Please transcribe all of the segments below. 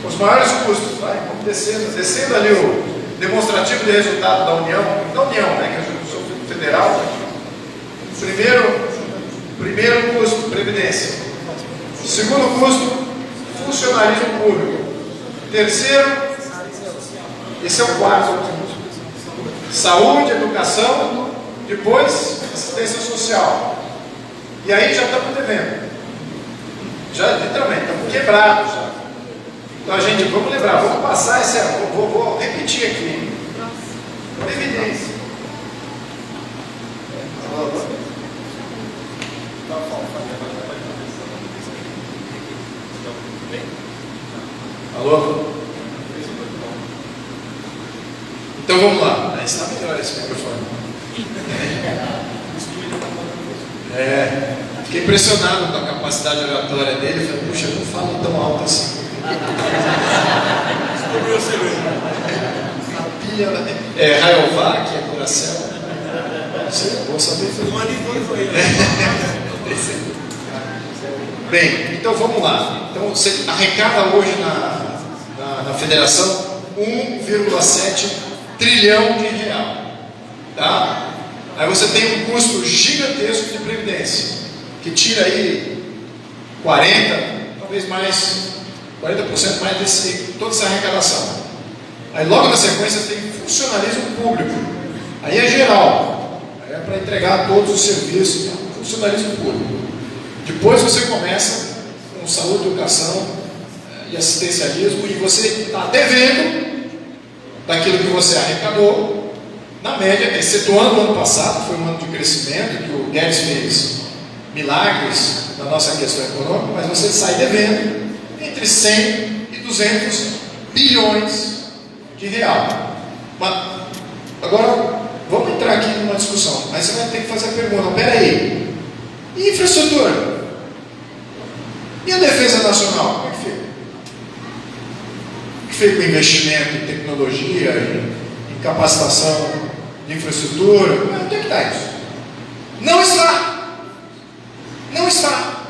Os maiores custos, vai, vamos descendo ali o demonstrativo de resultado da União, né, que é a Justiça Federal. Primeiro custo, Previdência. Segundo custo, funcionalismo público. Terceiro, esse é o quarto, saúde, educação, depois assistência social. E aí já estamos devendo. Já literalmente, estamos quebrados já. Então a gente, vamos lembrar, vamos passar esse, vou repetir aqui. Previdência. Alô? Então vamos lá. Aí está melhor esse microfone. Fiquei impressionado com a capacidade oratória dele. Falei, puxa, eu não falo tão alto assim. Rayovac, que é Coracel. Não sei, eu vou saber. Bem, então vamos lá. Então você arrecada hoje na federação 1,7 trilhão de real. Tá? Aí você tem um custo gigantesco de previdência, que tira aí 40%, talvez mais, 40% mais desse, toda essa arrecadação. Aí logo na sequência tem funcionalismo público. Aí é geral, aí é para entregar todos os serviços, funcionalismo público. Depois você começa com saúde, educação e assistencialismo, e você está devendo daquilo que você arrecadou, na média, excetuando o ano passado, foi um ano de crescimento, que o Guedes fez milagres na nossa questão econômica, mas você sai devendo entre 100 e 200 bilhões de real. Mas, agora, vamos entrar aqui numa discussão, mas você vai ter que fazer a pergunta, peraí, e infraestrutura? E a defesa nacional? Como é que fica? O que fica com investimento em tecnologia, em capacitação de infraestrutura? Onde é que está isso? Não está! Não está!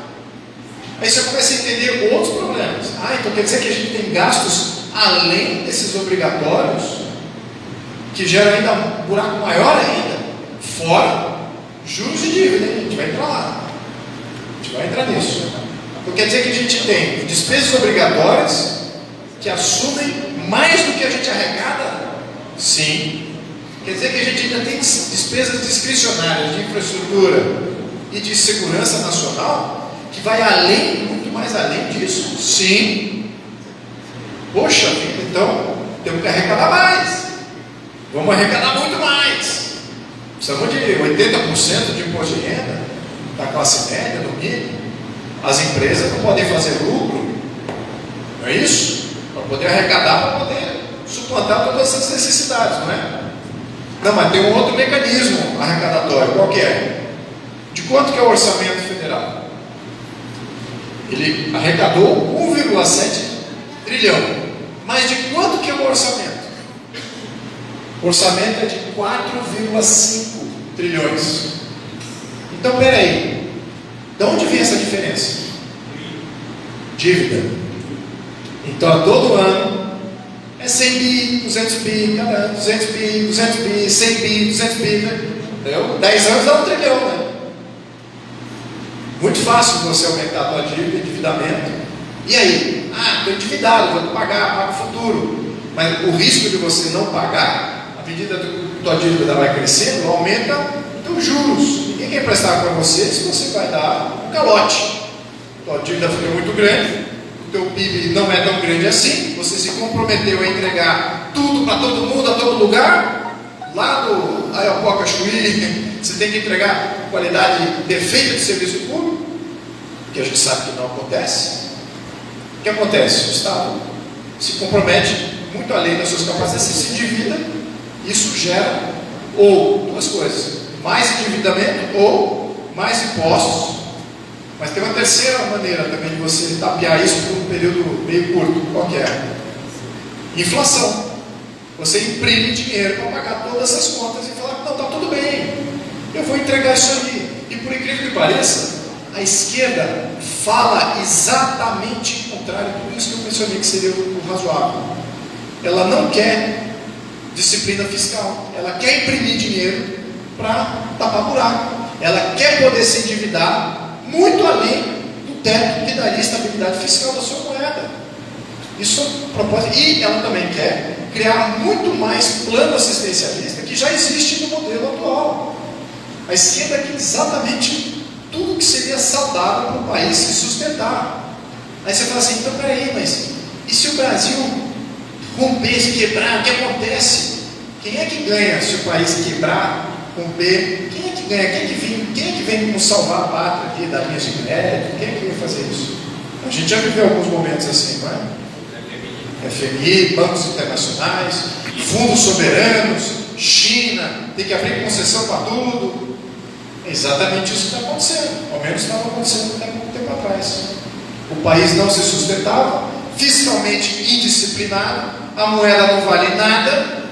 Aí você começa a entender outros problemas. Então quer dizer que a gente tem gastos além desses obrigatórios, que geram ainda um buraco maior ainda, fora juros e dívida, hein? A gente vai entrar lá. A gente vai entrar nisso. Então quer dizer que a gente tem despesas obrigatórias que assumem mais do que a gente arrecada? Sim. Quer dizer que a gente ainda tem despesas discricionárias de infraestrutura e de segurança nacional que vai além, muito mais além disso? Sim. Poxa vida, então temos que arrecadar mais. Vamos arrecadar muito mais. Precisamos de 80% de imposto de renda da classe média, no mínimo. As empresas não podem fazer lucro, não é isso? Para poder arrecadar, para poder suplantar todas essas necessidades, não é? Não, mas tem um outro mecanismo arrecadatório, qual que é? De quanto que é o orçamento federal? Ele arrecadou 1,7 trilhão, mas de quanto que é o orçamento? O orçamento é de 4,5 trilhões. Então, peraí, de onde vem essa diferença? Dívida. Então, todo ano é 100 bi, 200 bi, cada ano 200 bi, 200 bi, 100 bi, 200 bi, né? Entendeu? 10 anos dá 1 trilhão, né? Muito fácil você aumentar a tua dívida, endividamento. E aí? Estou endividado, vou pagar, pago o futuro. Mas o risco de você não pagar, à medida que a tua dívida vai crescendo, aumenta os juros. Ninguém quer prestar para você se você vai dar um calote. A tua dívida fica muito grande, o teu PIB não é tão grande assim, você se comprometeu a entregar tudo para todo mundo, a todo lugar, lá do Ayapoca Chuí, você tem que entregar qualidade defeita de serviço público, que a gente sabe que não acontece. O que acontece? O Estado se compromete muito além das suas capacidades, se endivida, isso gera ou duas coisas: mais endividamento ou mais impostos. Mas tem uma terceira maneira também de você tapear isso por um período meio curto. Qual que é? Inflação. Você imprime dinheiro para pagar todas essas contas e falar, não, está tudo bem, eu vou entregar isso aí. E por incrível que pareça, a esquerda fala exatamente o contrário. contrário de tudo isso que eu mencionei que seria o razoável. Ela não quer disciplina fiscal, ela quer imprimir dinheiro para tapar buraco, ela quer poder se endividar muito além do teto que daria estabilidade fiscal da sua moeda. Isso é um propósito. E ela também quer criar muito mais plano assistencialista que já existe no modelo atual. A esquerda quer exatamente tudo que seria saudável para o país se sustentar. Aí você fala assim, então peraí, mas e se o Brasil romper, se quebrar, o que acontece? Quem é que ganha se o país quebrar, romper? Quem é que ganha? Quem é que vem nos salvar a pátria aqui, dar linhas de crédito? Quem é que vem fazer isso? A gente já viveu alguns momentos assim, não é? FMI, bancos internacionais, fundos soberanos, China, tem que abrir concessão para tudo. É exatamente isso que está acontecendo, ao menos estava acontecendo até muito tempo atrás. O país não se sustentava, fiscalmente indisciplinado, a moeda não vale nada,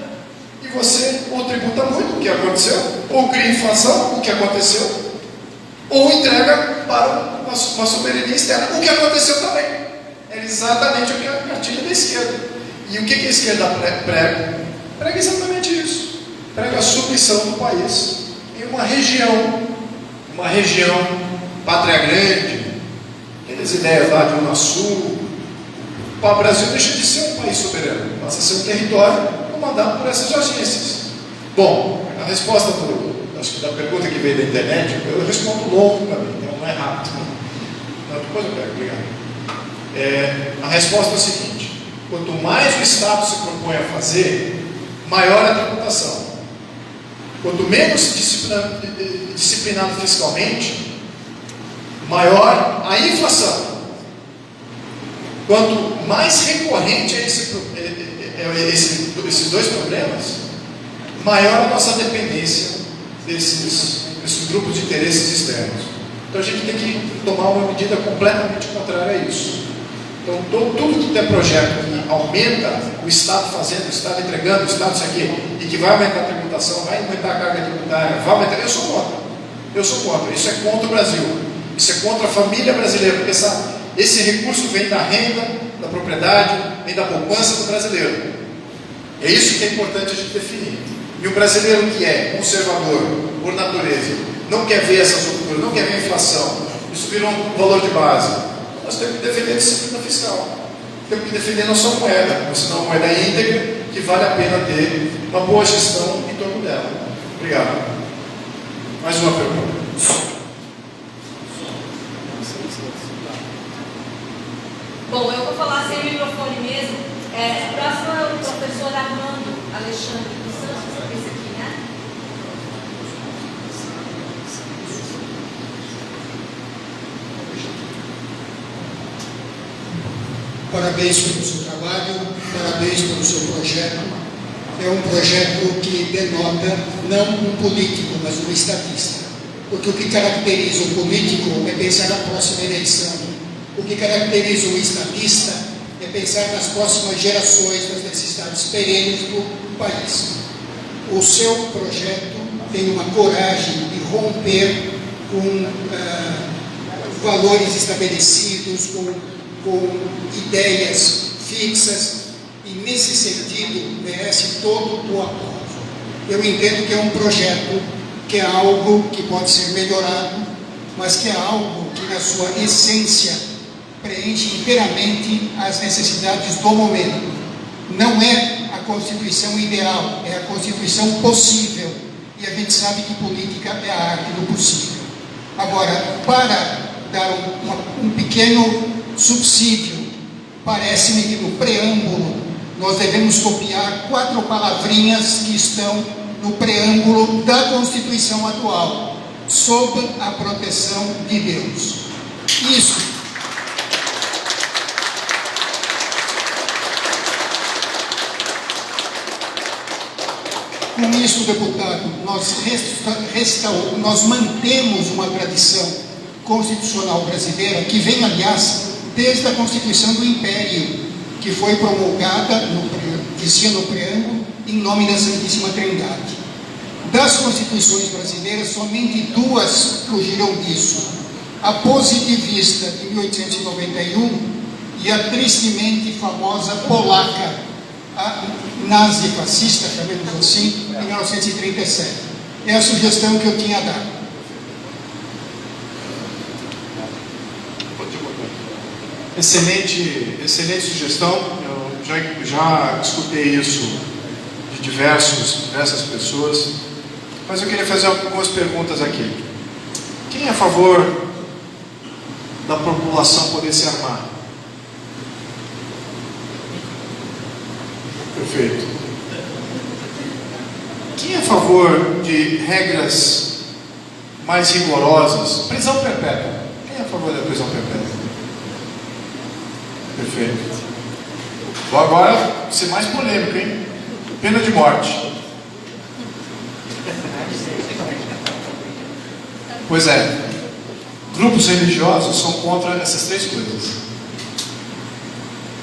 e você ou tributa muito, o que aconteceu, ou cria inflação, o que aconteceu, ou entrega para uma soberania externa, o que aconteceu também. É exatamente o que é a cartilha da esquerda. E o que a esquerda prega? Prega exatamente isso. Prega a submissão do país em uma região, pátria grande, aquelas ideias lá de Unasul. O Brasil deixa de ser um país soberano, passa a ser um território comandado por essas agências. Bom, a resposta acho que da pergunta que veio da internet, eu respondo longo para mim, então não é rápido. Não, depois eu pego, obrigado. A resposta é a seguinte: quanto mais o Estado se propõe a fazer, maior a tributação. Quanto menos disciplinado fiscalmente, maior a inflação. Quanto mais recorrente é esses dois problemas, maior a nossa dependência desses grupos de interesses externos. Então a gente tem que tomar uma medida completamente contrária a isso. Então, tudo que tem projeto que aumenta o Estado fazendo, o Estado entregando, o Estado isso aqui, e que vai aumentar a tributação, vai aumentar a carga tributária, vai aumentar, eu sou contra. Eu sou contra. Isso é contra o Brasil. Isso é contra a família brasileira, porque esse recurso vem da renda, da propriedade, vem da poupança do brasileiro. É isso que é importante a gente definir. E o brasileiro que é conservador, por natureza, não quer ver essas rupturas, não quer ver a inflação, isso virou um valor de base. Nós temos que defender a disciplina fiscal, temos que defender a nossa moeda, porque senão a moeda é íntegra, que vale a pena ter uma boa gestão em torno dela. Obrigado. Mais uma pergunta. Bom, eu vou falar sem microfone mesmo. O próximo é o professor Armando Alexandre dos Santos, esse aqui, né? Parabéns pelo seu trabalho, parabéns pelo seu projeto. É um projeto que denota não um político, mas um estadista. Porque o que caracteriza o político é pensar na próxima eleição. O que caracteriza o estadista é pensar nas próximas gerações, nas necessidades perenes do país. O seu projeto tem uma coragem de romper com valores estabelecidos, com ideias fixas, e nesse sentido merece todo o apoio. Eu entendo que é um projeto que é algo que pode ser melhorado, mas que é algo que na sua essência preenche inteiramente as necessidades do momento. Não é a Constituição ideal, é a Constituição possível, e a gente sabe que política é a arte do possível. Agora, para dar um pequeno subsídio, parece-me que no preâmbulo nós devemos copiar 4 palavrinhas que estão no preâmbulo da Constituição atual: sob a proteção de Deus. Isso. Com isso, deputado, nós mantemos uma tradição constitucional brasileira que vem, aliás, desde a Constituição do Império, que foi promulgada, dizia no preâmbulo, em nome da Santíssima Trindade. Das constituições brasileiras, somente 2 fugiram disso: a positivista de 1891 e a tristemente famosa polaca, a nazifascista, chamemos assim, em 1937. É a sugestão que eu tinha dado. Excelente sugestão. Eu já escutei isso de diversas pessoas, mas eu queria fazer algumas perguntas aqui. Quem é a favor da população poder se armar? Perfeito. Quem é a favor de regras mais rigorosas? Prisão perpétua. Quem é a favor da prisão perpétua? Perfeito. Vou agora ser mais polêmico, hein? Pena de morte. Pois é. Grupos religiosos são contra essas três coisas.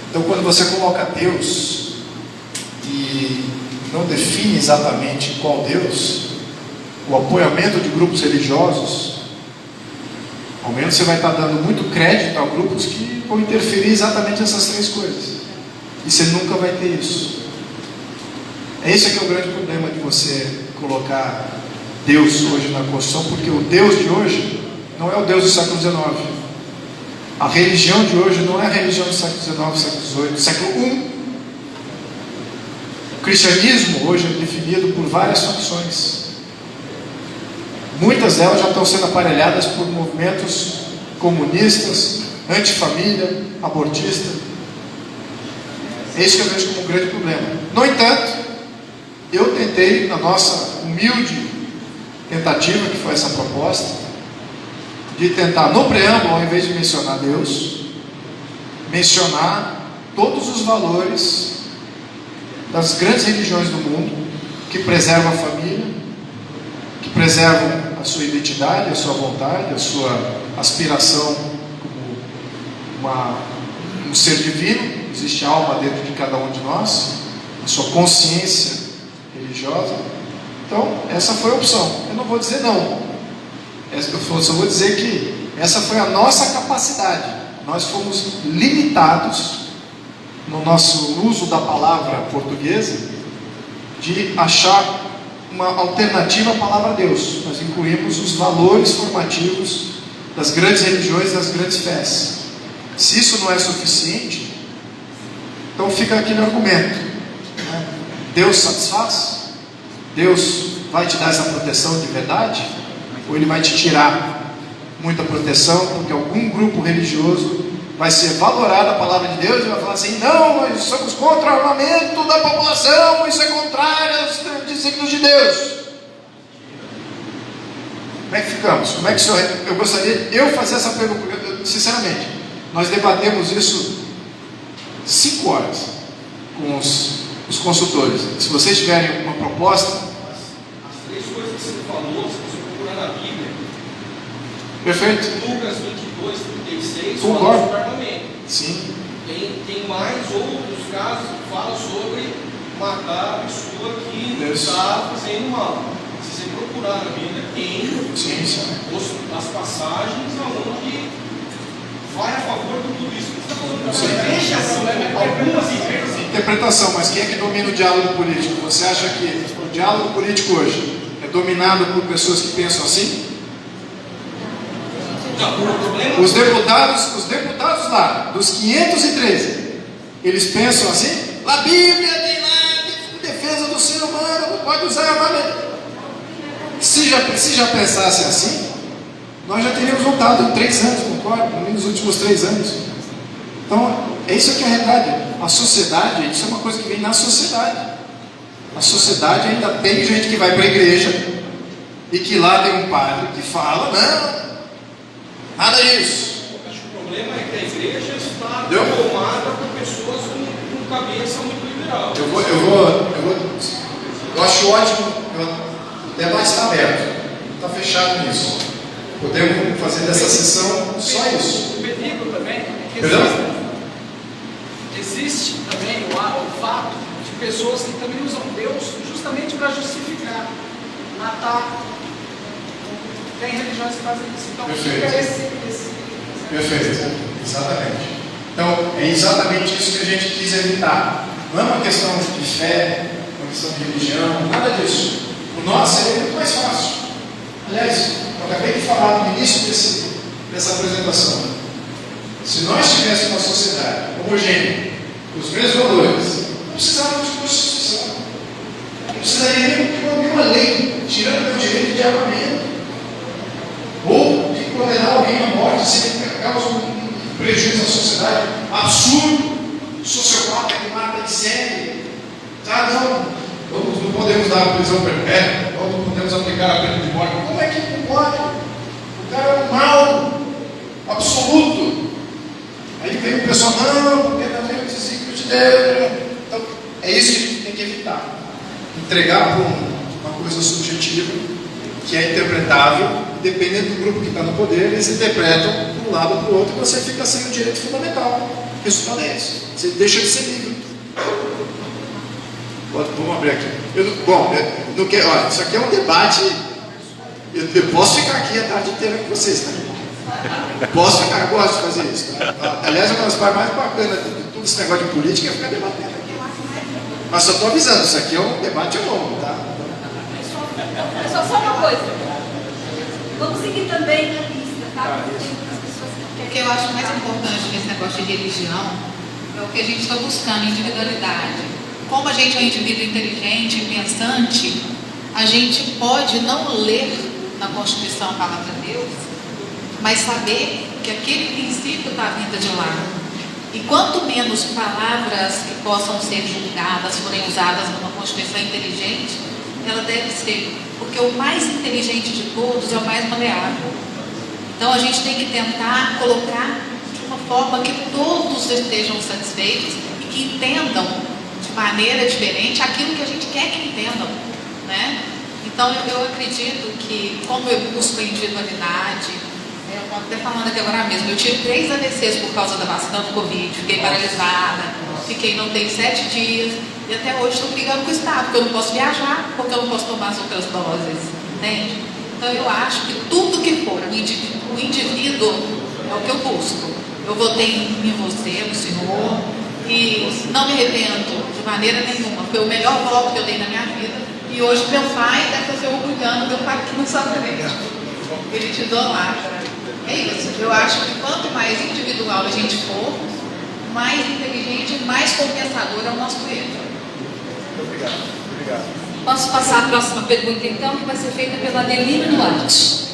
Então, quando você coloca Deus e não define exatamente qual Deus, o apoiamento de grupos religiosos, ao menos você vai estar dando muito crédito a grupos que vão interferir exatamente nessas três coisas. E você nunca vai ter isso. Esse que é o grande problema de você colocar Deus hoje na Constituição, porque o Deus de hoje não é o Deus do século XIX. A religião de hoje não é a religião do século XIX, século XVIII, do século I. O cristianismo hoje é definido por várias facções. Muitas delas já estão sendo aparelhadas por movimentos comunistas, antifamília, abortista. É isso que eu vejo como um grande problema. No entanto, eu tentei, na nossa humilde tentativa, que foi essa proposta, de tentar, no preâmbulo, ao invés de mencionar Deus, mencionar todos os valores das grandes religiões do mundo, que preservam a família, que preservam a sua identidade, a sua vontade, a sua aspiração como um ser divino. Existe alma dentro de cada um de nós, a sua consciência religiosa. Então, essa foi a opção. Eu não vou dizer não. Eu só vou dizer que essa foi a nossa capacidade. Nós fomos limitados no nosso uso da palavra portuguesa de achar uma alternativa à palavra Deus. Nós incluímos os valores formativos das grandes religiões, das grandes fés. Se isso não é suficiente, então fica aquele argumento, né? Deus satisfaz? Deus vai te dar essa proteção de verdade? Ou Ele vai te tirar muita proteção, porque algum grupo religioso vai ser valorado a palavra de Deus e vai falar assim: não, nós somos contra o armamento da população, isso é contrário aos desígnios de Deus. Como é que ficamos? Como é que o senhor... Eu gostaria de fazer essa pergunta, sinceramente. Nós debatemos isso 5 horas com os consultores. Se vocês tiverem uma proposta. As três coisas que você falou, se você procurar na Bíblia. Perfeito. Lucas 22, 36, concordo. fala sobre armamento. Sim. Tem mais outros casos que falam sobre matar a pessoa que está fazendo mal. Se você procurar na Bíblia, tem as passagens onde vai a favor de tudo isso. Algumas interpretação, mas quem é que domina o diálogo político? Você acha que o diálogo político hoje é dominado por pessoas que pensam assim? Os deputados lá, dos 513, eles pensam assim? A Bíblia tem lá, defesa do ser humano, não pode usar armamento. Se já pensasse assim, nós já teríamos votado em 3 anos, concordo? Nos últimos 3 anos. Então, é isso que é a realidade. A sociedade, isso é uma coisa que vem na sociedade. A sociedade ainda tem gente que vai para a igreja e que lá tem um padre que fala: não, nada disso. O problema é que a igreja está tomada por pessoas com cabeça muito liberal. Eu acho ótimo. O debate está aberto, não está fechado nisso. Podemos fazer dessa sessão só isso. O perigo também é que existe também o fato de pessoas que também usam Deus justamente para justificar, matar. Tem religiões que fazem isso. Então fica esse... Perfeito, exatamente. Então, é exatamente isso que a gente quis evitar. Não é uma questão de fé, uma questão de religião, nada disso. O nosso é muito mais fácil. Aliás, eu acabei de falar no início dessa apresentação. Se nós tivéssemos uma sociedade homogênea, com os mesmos valores, não precisávamos de Constituição. Não precisaria nem de uma lei, tirando o direito de armamento. Ou de condenar alguém à morte sem causa um prejuízo à sociedade. Absurdo! Sociopata que mata de série. Ah, não podemos dar a prisão perpétua, não podemos aplicar a pena de morte. Como é que não pode? O cara é um mal absoluto. Aí vem o pessoal, não, porque não tem o desígnio de Deus. Então, é isso que a gente tem que evitar. Entregar para uma coisa subjetiva, que é interpretável, dependendo do grupo que está no poder, eles interpretam de um lado ou para o outro, e você fica sem o direito fundamental. O resultado é esse. Você deixa de ser livre. Vamos abrir aqui. Olha, isso aqui é um debate. Eu posso ficar aqui a tarde inteira com vocês, tá? Posso ficar, eu gosto de fazer isso. Tá? Aliás, uma das partes mais bacanas de tudo esse negócio de política é ficar debatendo aqui. Mas só estou avisando, isso aqui é um debate longo, tá? Pessoal, só uma coisa. Vamos seguir também na lista, tá? O que eu acho mais importante nesse negócio de religião é o que a gente está buscando, individualidade. Como a gente é um indivíduo inteligente e pensante, a gente pode não ler na Constituição a palavra de Deus, mas saber que aquele princípio está vindo de lá. E quanto menos palavras que possam ser julgadas forem usadas numa Constituição inteligente, ela deve ser. Porque o mais inteligente de todos é o mais maleável. Então a gente tem que tentar colocar de uma forma que todos estejam satisfeitos e que entendam de maneira diferente aquilo que a gente quer que entendam, né? Então eu acredito que, como eu busco a individualidade, eu estou até falando aqui agora mesmo, eu tive 3 AVCs por causa da vacina do Covid, fiquei paralisada, fiquei não tem 7 dias, e até hoje estou brigando com o Estado, porque eu não posso viajar, porque eu não posso tomar as outras doses, entende? Então eu acho que tudo que for o indivíduo é o que eu busco. Eu votei em você, no Senhor, e não me arrependo de maneira nenhuma. Foi o melhor voto que eu dei na minha vida. E hoje meu pai deve estar se orgulhando, meu pai que não sabe mesmo. Ele te idolatra. É isso. Eu acho que quanto mais individual a gente for, mais inteligente e mais compensador é o nosso erro. Obrigado. Posso passar a próxima pergunta, então, que vai ser feita pela Adelina Duarte.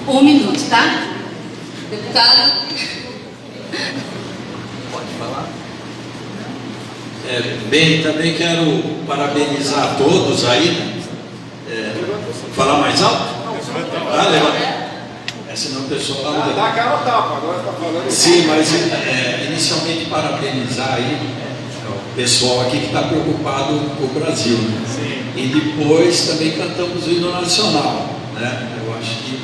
1 minuto, tá? Deputado. Pode falar. Bem, também quero parabenizar a todos aí. Falar mais alto? Levanta. Senão o pessoal lá não dá a cara tapa, agora está falando. Sim, mas inicialmente parabenizar aí o pessoal aqui que está preocupado com o Brasil. Sim. E depois também cantamos o hino nacional, né? Eu acho que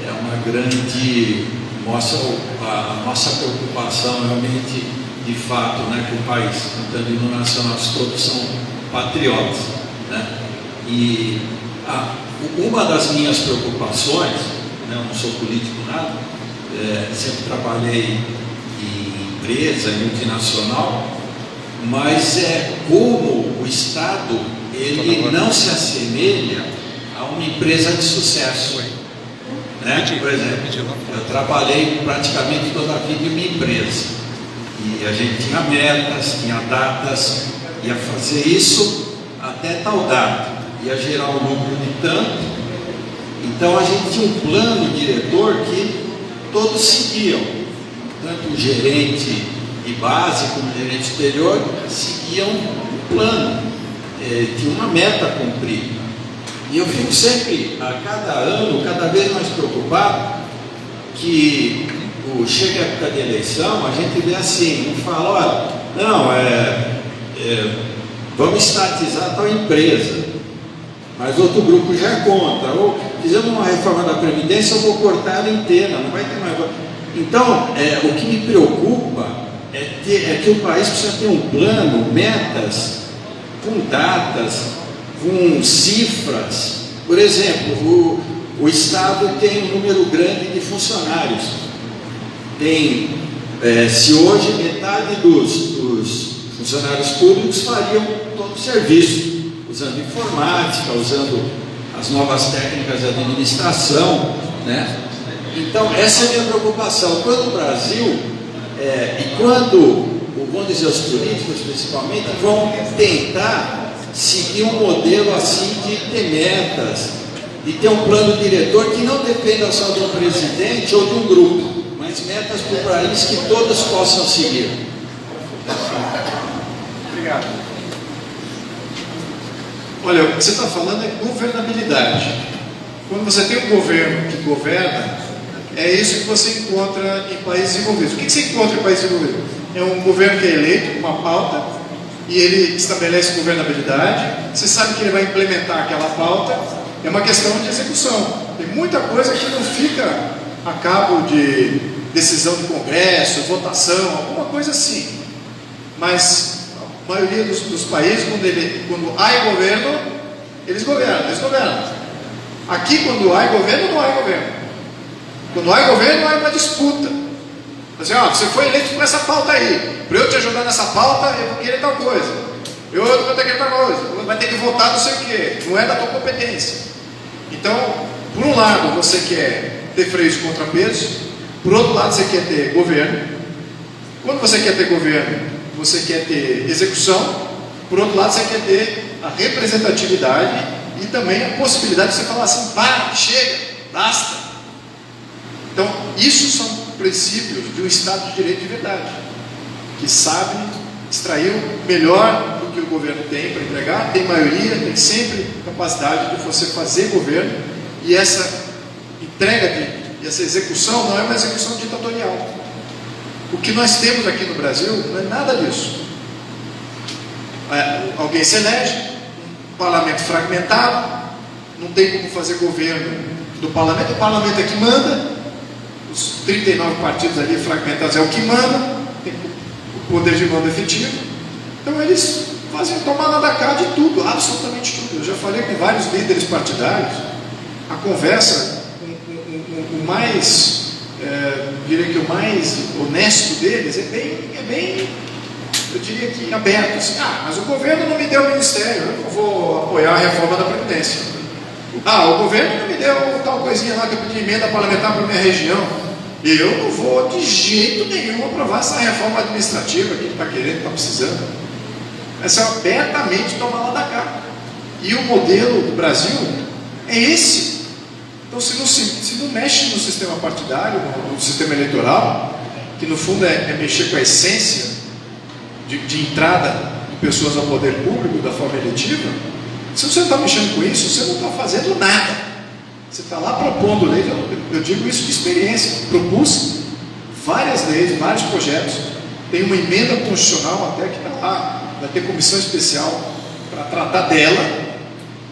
é uma grande, mostra a nossa preocupação realmente, de fato, né, com o país, cantando o hino nacional, todos são patriotas, né? E uma das minhas preocupações, né, eu não sou político nada, sempre trabalhei em empresa, em multinacional, mas como o Estado ele não se assemelha a uma empresa de sucesso, né? Por exemplo, eu trabalhei praticamente toda a vida em uma empresa e a gente tinha metas, tinha datas, ia fazer isso até tal data, ia gerar um número de tanto. Então a gente tinha um plano diretor que todos seguiam, tanto o gerente de base como o gerente superior seguiam um plano, tinha uma meta a cumprir. E eu fico sempre, a cada ano, cada vez mais preocupado que chega a época de eleição, a gente vê assim, um fala, olha, não, vamos estatizar tal empresa, mas outro grupo já é contra, ou fizemos uma reforma da Previdência, eu vou cortar ela inteira, não vai ter mais. Então, o que me preocupa é que o país precisa ter um plano, metas, com datas, com cifras. Por exemplo, o Estado tem um número grande de funcionários. se hoje metade dos funcionários públicos fariam todo o serviço, usando informática, usando as novas técnicas de administração, né? Então, essa é a minha preocupação. Quando o Brasil, e quando, vamos dizer, os políticos principalmente, vão tentar seguir um modelo assim de ter metas, de ter um plano diretor que não dependa só de um presidente ou de um grupo, mas metas para o país que todos possam seguir. Obrigado. Olha, o que você está falando é governabilidade. Quando você tem um governo que governa, é isso que você encontra em países desenvolvidos. O que você encontra em países desenvolvidos? É um governo que é eleito, uma pauta, e ele estabelece governabilidade. Você sabe que ele vai implementar aquela pauta. É uma questão de execução. Tem muita coisa que não fica a cabo de decisão do Congresso, votação, alguma coisa assim. Mas a maioria dos países, quando há governo, eles governam. Aqui, quando há governo, não há governo. Quando há governo, há uma disputa. Assim, você foi eleito com essa pauta aí. Para eu te ajudar nessa pauta, eu vou querer tal coisa. Eu vou ter que tal coisa. Vai ter que votar não sei o quê. Não é da tua competência. Então, por um lado, você quer ter freios e contrapesos. Por outro lado, você quer ter governo. Quando você quer ter governo, você quer ter execução. Por outro lado, você quer ter a representatividade e também a possibilidade de você falar assim: para, chega, basta. Então, isso são princípios de um Estado de Direito de verdade, que sabe extrair o melhor do que o governo tem para entregar, tem maioria, tem sempre capacidade de você fazer governo, e essa entrega e essa execução não é uma execução ditatorial. O que nós temos aqui no Brasil não é nada disso. Alguém se elege, um parlamento fragmentado, não tem como fazer governo do parlamento, o parlamento é que manda, os 39 partidos ali fragmentados é o que manda, tem o poder de mando efetivo. Então eles fazem tomar lá da cá de tudo, absolutamente tudo. Eu já falei com vários líderes partidários, a conversa, o mais, diria que o mais honesto deles é bem, eu diria que aberto, assim: mas o governo não me deu o ministério, eu não vou apoiar a reforma da Previdência. O governo não me deu tal coisinha lá que eu pedi emenda parlamentar para a minha região. Eu não vou de jeito nenhum aprovar essa reforma administrativa que ele está querendo, está precisando. Essa é abertamente tomar lá da cá. E o modelo do Brasil é esse. Então, se não mexe no sistema partidário, no sistema eleitoral, que no fundo é mexer com a essência de entrada de pessoas ao poder público da forma eletiva, se você não está mexendo com isso, você não está fazendo nada. Você está lá propondo leis. Eu digo isso de experiência. Propus várias leis, vários projetos. Tem uma emenda constitucional até que está lá. Vai ter comissão especial para tratar dela.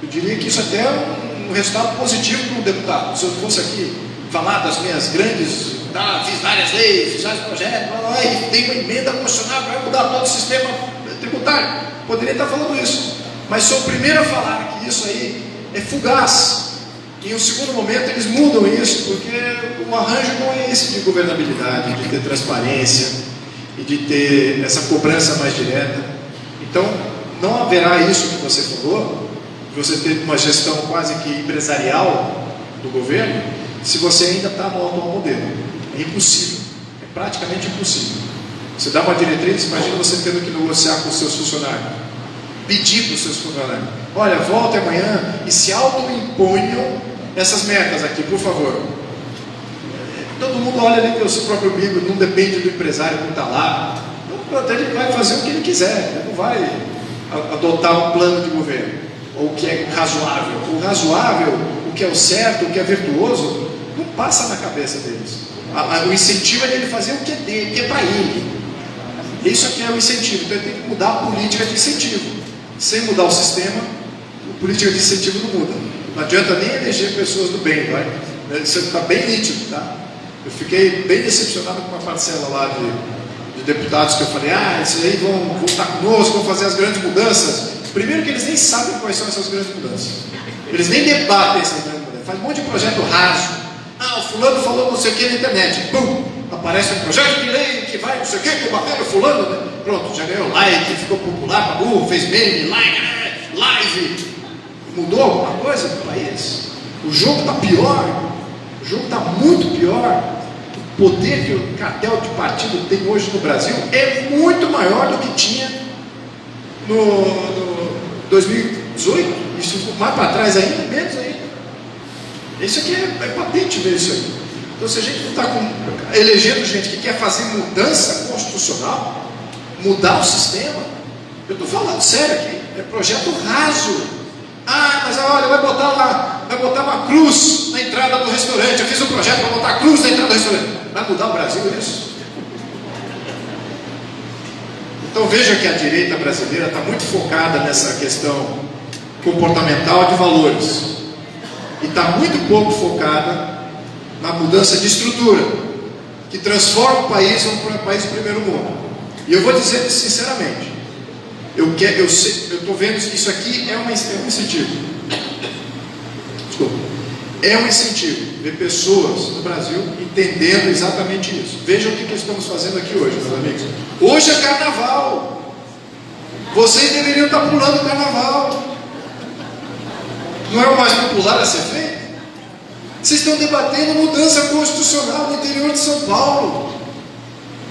Eu diria que isso até é um resultado positivo para um deputado. Se eu fosse aqui falar das minhas grandes... fiz várias leis, fiz vários projetos, e tem uma emenda constitucional para mudar todo o sistema tributário. Poderia estar falando isso. Mas sou o primeiro a falar que isso aí é fugaz. Em um segundo momento eles mudam isso, porque o arranjo não é esse de governabilidade, de ter transparência e de ter essa cobrança mais direta. Então, não haverá isso que você falou, de você ter uma gestão quase que empresarial do governo, se você ainda está no atual modelo. É impossível, é praticamente impossível. Você dá uma diretriz, imagina você tendo que negociar com os seus funcionários, pedir para os seus funcionários: olha, volte amanhã e se autoimponham essas metas aqui, por favor. Todo mundo olha ali pelo seu próprio umbigo, não depende do empresário que está lá. Então, ele vai fazer o que ele quiser, ele não vai adotar um plano de governo, ou o que é razoável. O razoável, o que é o certo, o que é virtuoso, não passa na cabeça deles. O incentivo é ele fazer o que é dele, o que é para ele. Isso aqui é o incentivo. Então ele tem que mudar a política de incentivo. Sem mudar o sistema, a política de incentivo não muda. Não adianta nem eleger pessoas do bem, vai? Isso está bem nítido, tá? Eu fiquei bem decepcionado com uma parcela lá de deputados que eu falei: esses aí vão estar conosco, vão fazer as grandes mudanças. Primeiro que eles nem sabem quais são essas grandes mudanças. Eles nem debatem essas grandes mudanças. Faz um monte de projeto raso. O fulano falou não sei o que na internet. Pum! aparece um projeto de lei que vai, não sei o que, combater o fulano, né? Pronto, já ganhou like, ficou popular, pagou, fez meme, live. Mudou alguma coisa no país? O jogo está pior, o jogo está muito pior. O poder que o cartel de partido tem hoje no Brasil é muito maior do que tinha no 2018. Isso mais para trás ainda, menos ainda. Isso aqui é patente ver isso aí. Então, se a gente não está elegendo gente que quer fazer mudança constitucional, mudar o sistema, eu estou falando sério aqui, é projeto raso. Ah, mas olha, vai botar uma cruz na entrada do restaurante. Eu fiz um projeto para botar a cruz na entrada do restaurante. Vai mudar o Brasil isso? Então veja que a direita brasileira está muito focada nessa questão comportamental de valores. E está muito pouco focada na mudança de estrutura, que transforma o país em um país de primeiro mundo. E eu vou dizer sinceramente, eu estou vendo isso aqui é um incentivo. Desculpa. É um incentivo ver pessoas no Brasil entendendo exatamente isso. Vejam o que estamos fazendo aqui hoje, meus amigos. Hoje é carnaval. Vocês deveriam estar pulando o carnaval. Não é o mais popular a ser feito? Vocês estão debatendo mudança constitucional no interior de São Paulo.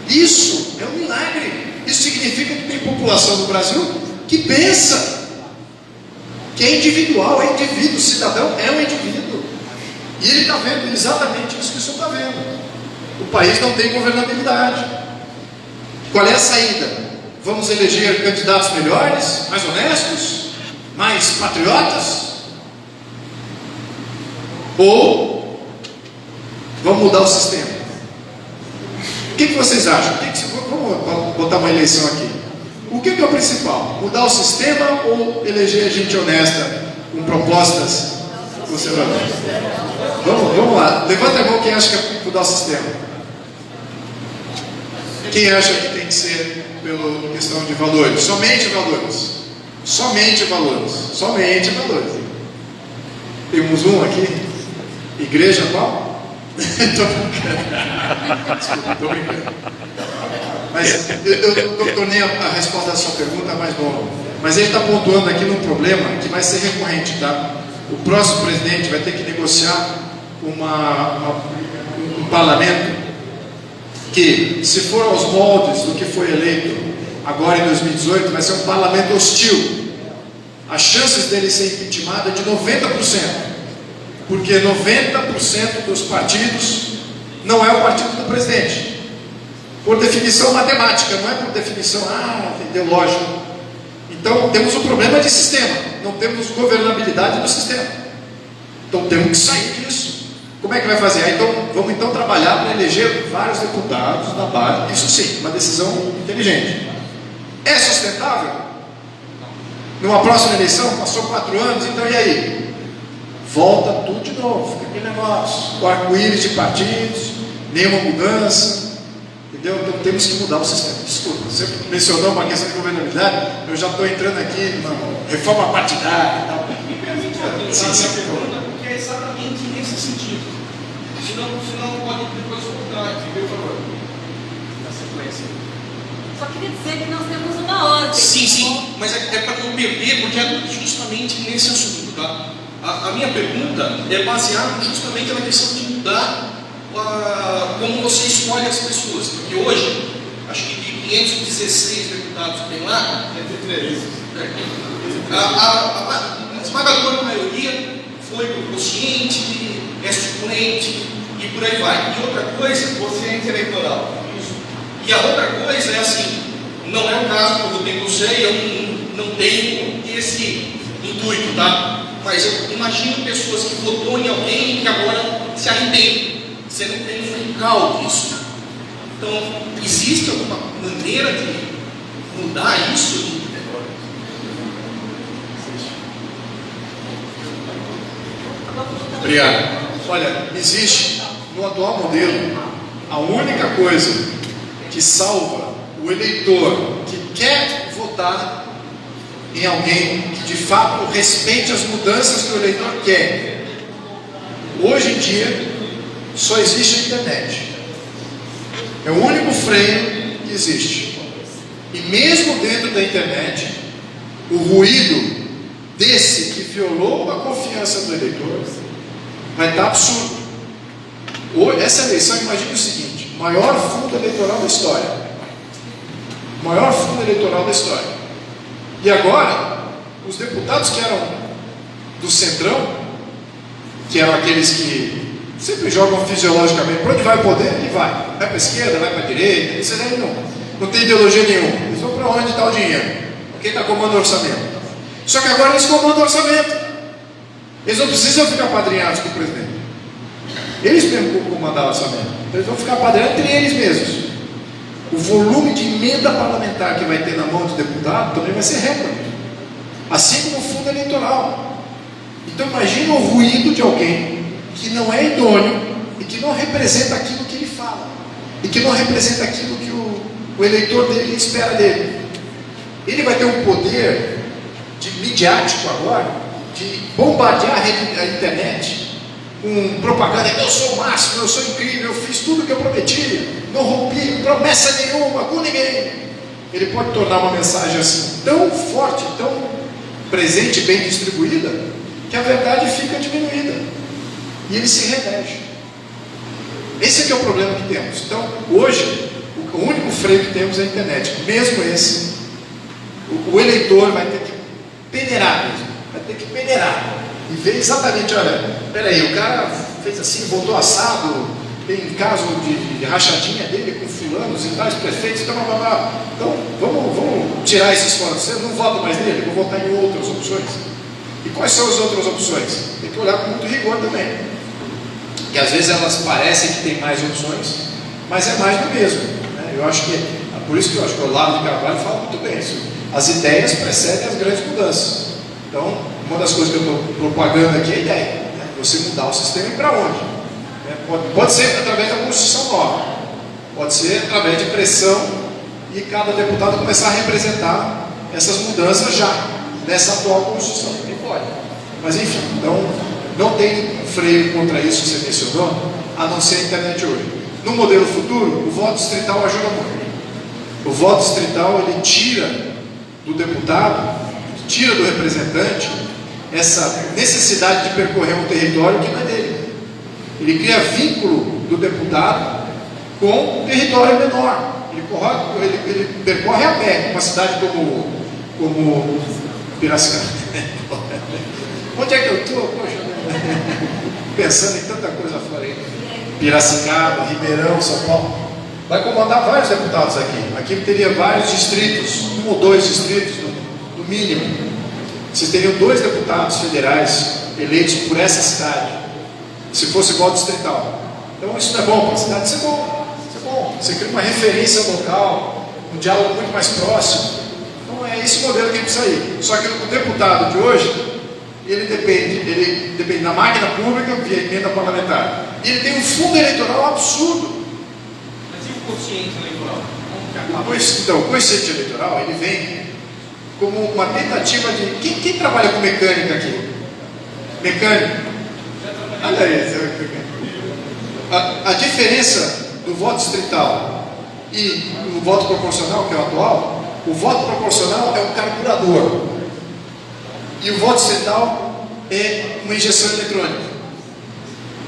Isso é um milagre. Isso significa que tem população no Brasil que pensa, que é individual, é indivíduo, o cidadão é um indivíduo. E ele está vendo exatamente isso que o senhor está vendo. O país não tem governabilidade. Qual é a saída? Vamos eleger candidatos melhores, mais honestos, mais patriotas? Ou vamos mudar o sistema? O que vocês acham? Vamos botar uma eleição aqui. O que é o principal? Mudar o sistema ou eleger gente honesta com propostas conservadoras? Vamos lá. Levanta a mão quem acha que é mudar o sistema. Quem acha que tem que ser pela questão de valores? Somente valores. Somente valores. Somente valores. Temos um aqui. Igreja qual? Estou brincando. Desculpa, estou brincando. Mas eu tornei a resposta da sua pergunta mais longa. Mas ele está pontuando aqui num problema que vai ser recorrente, tá? O próximo presidente vai ter que negociar um parlamento que, se for aos moldes do que foi eleito agora em 2018, vai ser um parlamento hostil. As chances dele ser impeachmentado é de 90%. Porque 90% dos partidos não é o partido do presidente. Por definição matemática, não é por definição ideológica. Então temos um problema de sistema, não temos governabilidade no sistema. Então temos que sair disso. Como é que vai fazer? Vamos então trabalhar para eleger vários deputados da base. Isso sim, uma decisão inteligente. É sustentável? Numa próxima eleição, passou 4 anos, então e aí? Volta tudo de novo, fica aquele negócio, o arco-íris de partidos, nenhuma mudança, entendeu? Então temos que mudar o sistema. Desculpa, você mencionou uma questão de governabilidade, eu já estou entrando aqui numa reforma partidária e tal. Me permite essa pergunta, porque é exatamente nesse sentido. Senão pode depois voltar aqui, por favor, na sequência. Só queria dizer que nós temos uma ordem. Sim, mas é para não perder, porque é justamente nesse assunto, tá? A minha pergunta é baseada justamente na questão de mudar como você escolhe as pessoas. Porque hoje, acho que de 516 deputados que tem lá, a esmagadora maioria foi por consciente, é suplente e por aí vai. E outra coisa, consciente eleitoral. Isso. E a outra coisa é assim, não é o caso que eu votei no você, eu não tenho esse intuito, tá? Mas eu imagino pessoas que votou em alguém que agora se arrepende. Você não tem um recalque disso. Então, existe alguma maneira de mudar isso? Obrigado. Olha, existe no atual modelo a única coisa que salva o eleitor que quer votar em alguém que de fato respeite as mudanças que o eleitor quer. Hoje em dia só existe a internet. É o único freio que existe. E mesmo dentro da internet, o ruído desse que violou a confiança do eleitor vai estar absurdo. Essa eleição, imagine o seguinte: maior fundo eleitoral da história. Maior fundo eleitoral da história. E agora, os deputados que eram do Centrão, que eram aqueles que sempre jogam fisiologicamente, para onde vai o poder, ele vai. Vai para a esquerda, vai para a direita, isso aí não tem ideologia nenhuma. Eles vão para onde está o dinheiro. Quem está comandando o orçamento. Só que agora eles comandam o orçamento. Eles não precisam ficar padrinhados com o presidente. Eles mesmos vão comandar o orçamento. Eles vão ficar padrinhados entre eles mesmos. O volume de emenda parlamentar que vai ter na mão do deputado também vai ser recorde. Assim como o fundo eleitoral. Então imagina o ruído de alguém que não é idôneo e que não representa aquilo que ele fala. E que não representa aquilo que o eleitor dele espera dele. Ele vai ter um poder midiático agora, de bombardear a internet com propaganda: eu sou o máximo, eu sou incrível, eu fiz tudo o que eu prometi, não rompi promessa nenhuma com ninguém. Ele pode tornar uma mensagem assim tão forte, tão presente e bem distribuída, que a verdade fica diminuída e ele se reelege. Esse aqui é o problema que temos. Então, hoje, o único freio que temos é a internet. Mesmo esse, o eleitor vai ter que peneirar mesmo, vai ter que peneirar e ver exatamente: olha, peraí, o cara fez assim, voltou assado, tem caso de rachadinha dele com fulanos e tais prefeitos, então vamos tirar esses fora. Você não vota mais nele, vou votar em outras opções. E quais são as outras opções? Tem que olhar com muito rigor também, que às vezes elas parecem que tem mais opções, mas é mais do mesmo, né? Eu acho que, por isso que eu acho que o Olavo de Carvalho fala muito bem isso. As ideias precedem as grandes mudanças. Então, uma das coisas que eu estou propagando aqui é a ideia, né? Você mudar o sistema e para onde? Pode ser através da Constituição nova, pode ser através de pressão e cada deputado começar a representar essas mudanças já, nessa atual Constituição. Também pode. Mas enfim, então, não tem freio contra isso que você mencionou, a não ser a internet hoje. No modelo futuro, o voto distrital ajuda muito. O voto distrital, ele tira do deputado, tira do representante essa necessidade de percorrer um território que não é dele. Ele cria vínculo do deputado com um território menor. Ele percorre a pé, uma cidade como Piracicaba. Onde é que eu estou? Poxa, pensando em tanta coisa fora aí. Piracicaba, Ribeirão, São Paulo. Vai comandar vários deputados aqui. Aqui teria vários distritos, 1 ou 2 distritos, no mínimo. Vocês teriam 2 deputados federais eleitos por essa cidade, se fosse igual distrital. Então isso não é bom para a cidade? Isso é bom. Isso é bom. Você cria uma referência local, um diálogo muito mais próximo. Então é esse modelo que a gente precisa ir. Só que o deputado de hoje, ele depende da máquina pública via emenda parlamentar. E ele tem um fundo eleitoral absurdo. O quociente eleitoral. Então, o quociente eleitoral, ele vem como uma tentativa de... Quem trabalha com mecânica aqui? Mecânico? Olha aí. A diferença do voto distrital e o voto proporcional, que é o atual, o voto proporcional é um carburador. E o voto distrital é uma injeção eletrônica.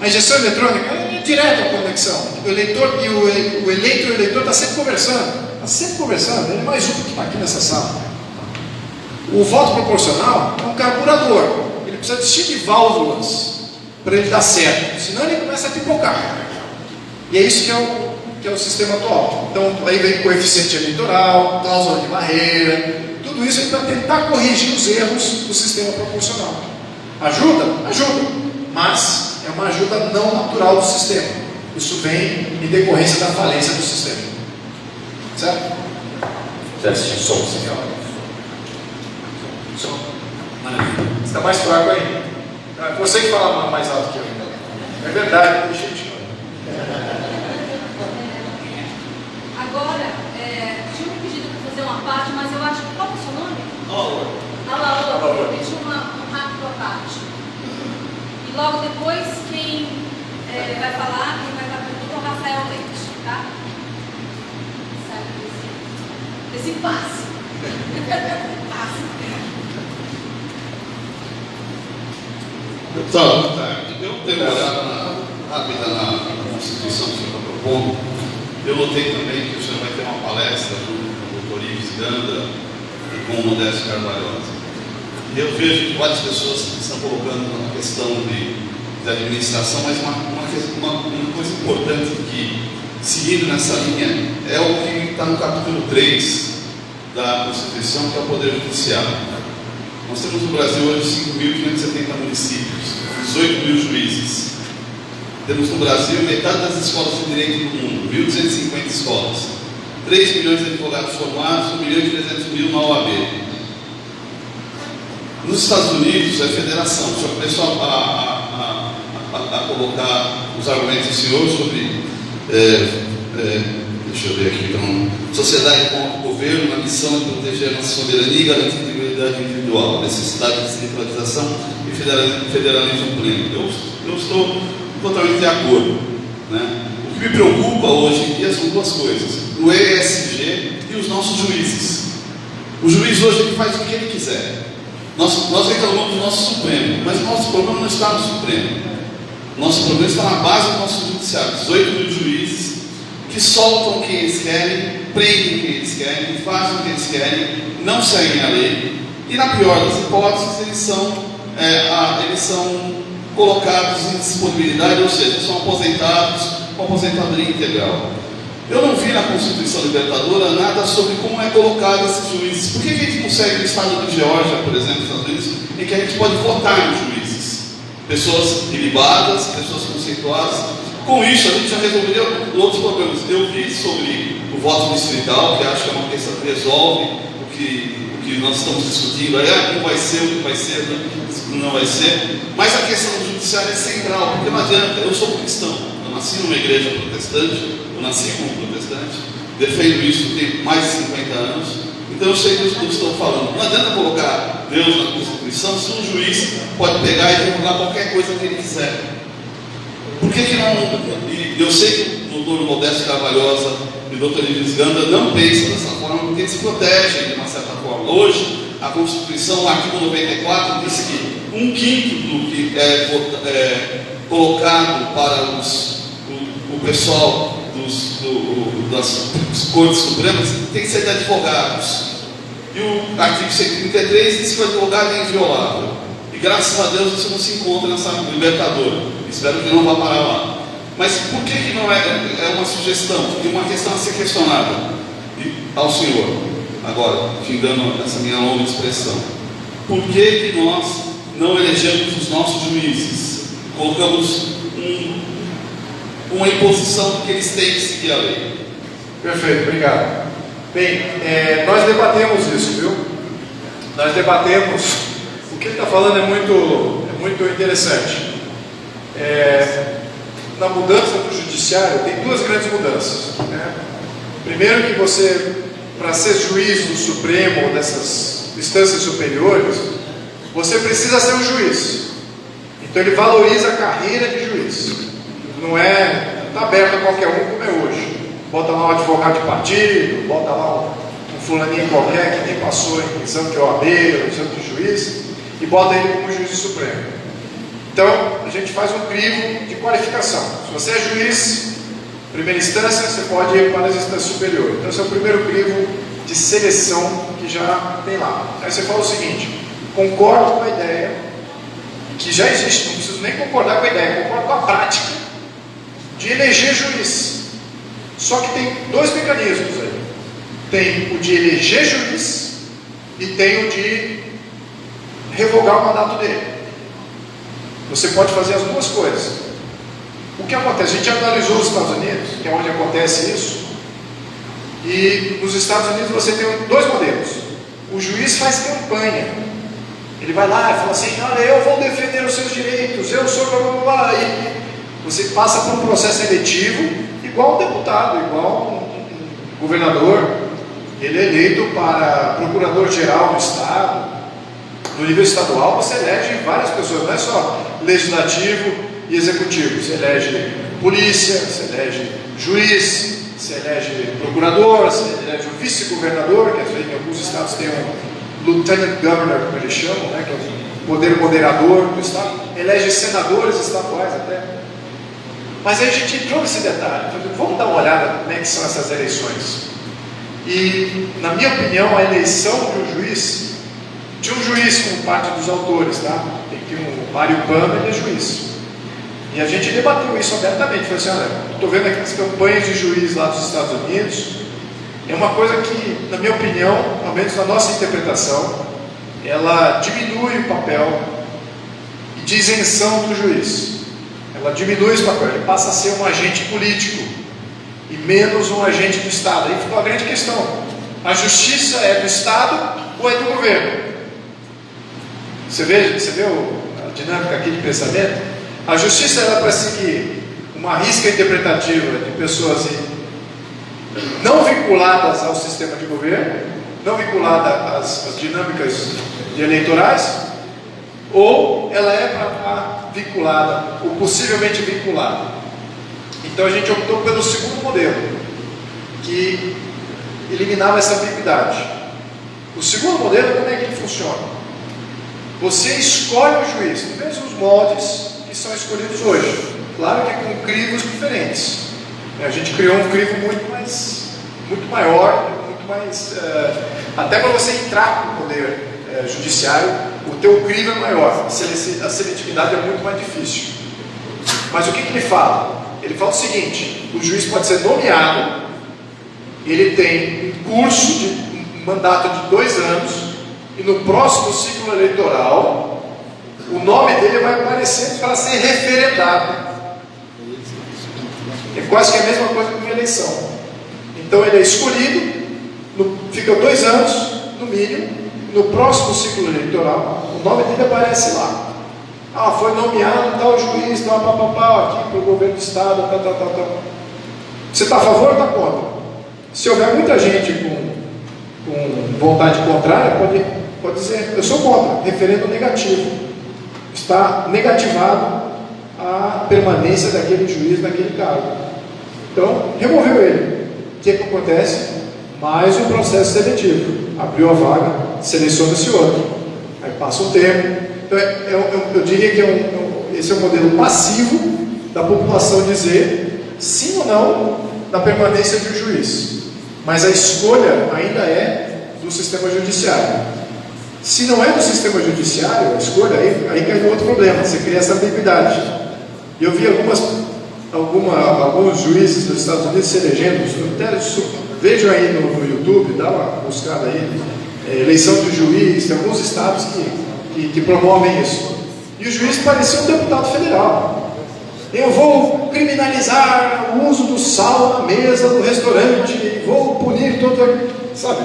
A injeção eletrônica é direta a conexão. O eleitor e o eleito e o eleitor estão sempre conversando. Está sempre conversando. Ele é mais um que está aqui nessa sala. O voto proporcional é um carburador. Ele precisa de X de válvulas para ele dar certo. Senão ele começa a pipocar. E é isso que é o sistema atual. Então aí vem coeficiente eleitoral, cláusula de barreira. Tudo isso é para tentar corrigir os erros do sistema proporcional. Ajuda? Ajuda. Mas é uma ajuda não natural do sistema. Isso vem em decorrência da falência do sistema. Certo? Teste de som, senhor. Som. Maravilha. Você está mais fraco aí. Você que fala mais alto que eu. É verdade, gente. Agora, tinha me pedido para fazer uma parte, mas eu acho que... Qual é o seu nome? Alaor. Eu pedi uma rápida parte. E logo depois, quem vai falar, quem vai dar pergunta é o Rafael Leite, tá? esse impasse. Deputado, boa tarde. Eu dei uma olhada rápida na Constituição que o senhor está propondo. Eu notei também que o senhor vai ter uma palestra junto com o doutor Ives Ganda e com o Modesto Carvalhosa. E eu vejo que várias pessoas estão colocando uma questão de administração, mas uma coisa importante que, seguindo nessa linha, é o que está no capítulo 3 da Constituição, que é o Poder Judiciário. Nós temos no Brasil hoje 5.570 municípios, 18 mil juízes. Temos no Brasil metade das escolas de direito do mundo, 1.250 escolas, 3 milhões de advogados formados, 1.300.000 na OAB. Nos Estados Unidos é federação. O senhor começou a colocar os argumentos do senhor sobre, deixa eu ver aqui, então, sociedade com o governo, na missão de proteger a nossa soberania e garantir a integridade individual, necessidade de descentralização e federalismo pleno. Eu estou totalmente de acordo, né? O que me preocupa hoje em dia são duas coisas: o ESG e os nossos juízes. O juiz hoje ele faz o que ele quiser. Nós reclamamos do nosso Supremo, mas o nosso problema não está no Supremo. O nosso problema está na base do nosso judiciário. 18 mil juízes que soltam quem eles querem, prendem quem eles querem, fazem o que eles querem, não seguem a lei, e na pior das hipóteses eles são colocados em disponibilidade, ou seja, são aposentados com aposentadoria integral. Eu não vi na Constituição Libertadora nada sobre como é colocado esses juízes. Por que a gente consegue no estado de Geórgia, por exemplo, nos Estados Unidos, em que a gente pode votar nos juízes? Pessoas ilibadas, pessoas conceituadas. Com isso, a gente já resolveria outros problemas. Eu vi sobre o voto distrital, que acho que é uma questão que resolve o que nós estamos discutindo. Aí, não vai ser, o que vai ser, não vai ser. Mas a questão do judiciário é central, porque não adianta. Eu sou cristão, eu nasci numa igreja protestante, eu nasci como protestante, defendo isso tem mais de 50 anos, então eu sei do que eu estou falando. Não adianta colocar Deus na Constituição se um juiz pode pegar e regular qualquer coisa que ele quiser. Por que não? Eu sei que o doutor Modesto Carvalhosa e o doutor Ives Ganda não pensam dessa forma, porque eles se protegem de uma certa forma. Hoje, a Constituição, artigo 94, diz que 1/5 do que é colocado para o pessoal das Cortes Supremas tem que ser de advogados. E o artigo 133 diz que o advogado é inviolável. E graças a Deus isso não se encontra nessa Libertadora. Espero que não vá parar lá. Mas por que não é uma sugestão e uma questão a ser questionada ao senhor? Agora, findando essa minha longa expressão, por que nós não elegemos os nossos juízes? Colocamos uma imposição de que eles têm que seguir a lei. Perfeito, obrigado. Bem, nós debatemos isso, viu? Nós debatemos. O que ele está falando é muito interessante. Na mudança do judiciário, tem duas grandes mudanças, né? Primeiro que você, para ser juiz do Supremo ou dessas instâncias superiores, você precisa ser um juiz. Então ele valoriza a carreira de juiz. Não está aberto a qualquer um como é hoje. Bota lá um advogado de partido, bota lá um fulaninho qualquer que nem passou em exame de OAB, ou exame de juiz, e bota ele como juiz do Supremo. Então, a gente faz um crivo de qualificação. Se você é juiz, primeira instância, você pode ir para as instâncias superiores. Então, esse é o primeiro crivo de seleção que já tem lá. Aí você fala o seguinte: concordo com a ideia, que já existe, não preciso nem concordar com a ideia, concordo com a prática de eleger juiz. Só que tem dois mecanismos aí. Tem o de eleger juiz e tem o de revogar o mandato dele. Você pode fazer as duas coisas. O que acontece? A gente analisou os Estados Unidos, que é onde acontece isso, e nos Estados Unidos você tem dois modelos. O juiz faz campanha. Ele vai lá e fala assim: olha, eu vou defender os seus direitos, eu sou blá blá blá. E você passa por um processo eletivo, igual um deputado, igual um governador. Ele é eleito para procurador-geral do Estado. No nível estadual você elege várias pessoas, não é só legislativo e executivo. Você elege polícia, você elege juiz, se elege procurador, se elege um vice-governador, que às vezes em alguns estados tem um lieutenant governor, como eles chamam, né, que é o poder moderador do estado, elege senadores estaduais até. Mas aí a gente entrou nesse detalhe, então, vamos dar uma olhada como é que são essas eleições. E, na minha opinião, a eleição de um juiz como parte dos autores, tá? Tem que o Mário Pama, ele é juiz. E a gente debateu isso abertamente, falou assim, olha, estou vendo aqui as campanhas de juiz lá dos Estados Unidos, é uma coisa que, na minha opinião, ao menos na nossa interpretação, ela diminui o papel de isenção do juiz. Ela diminui esse papel, ele passa a ser um agente político e menos um agente do Estado. Aí ficou a grande questão: a justiça é do Estado ou é do governo? Você vê a dinâmica aqui de pensamento? A justiça era para seguir uma risca interpretativa de pessoas não vinculadas ao sistema de governo, não vinculadas às dinâmicas eleitorais, ou ela é para estar vinculada, ou possivelmente vinculada. Então a gente optou pelo segundo modelo, que eliminava essa ambiguidade. O segundo modelo, como é que ele funciona? Você escolhe o juiz, nos mesmos moldes que são escolhidos hoje, claro que com crivos diferentes. A gente criou um crivo muito maior, muito mais, até para você entrar no poder judiciário, o teu crivo é maior, a seletividade é muito mais difícil. Mas o que ele fala? Ele fala o seguinte: o juiz pode ser nomeado, ele tem um curso de um mandato de 2 anos, e no próximo ciclo eleitoral, o nome dele vai aparecer para ser referendado. É quase que a mesma coisa que uma eleição. Então ele é escolhido, fica 2 anos, no mínimo, no próximo ciclo eleitoral, o nome dele aparece lá. Foi nomeado tal juiz, tal papapá, aqui para o governo do estado, tal. Você está a favor ou está contra? Se houver muita gente com vontade contrária, pode dizer, eu sou contra, referendo negativo. Está negativado a permanência daquele juiz naquele cargo. Então, removeu ele. O que acontece? Mais um processo seletivo. Abriu a vaga, seleciona-se outro. Aí passa um tempo. Então, eu diria que esse é um modelo passivo da população dizer sim ou não na permanência de um juiz. Mas a escolha ainda é do sistema judiciário. Se não é do sistema judiciário, a escolha, aí cai no outro problema, você cria essa ambiguidade. E eu vi alguns juízes dos Estados Unidos se elegendo, vejam aí no YouTube, dá uma buscada aí, eleição de juiz, tem alguns estados que promovem isso. E o juiz parecia um deputado federal. Eu vou criminalizar o uso do sal na mesa do restaurante, vou punir todo, sabe?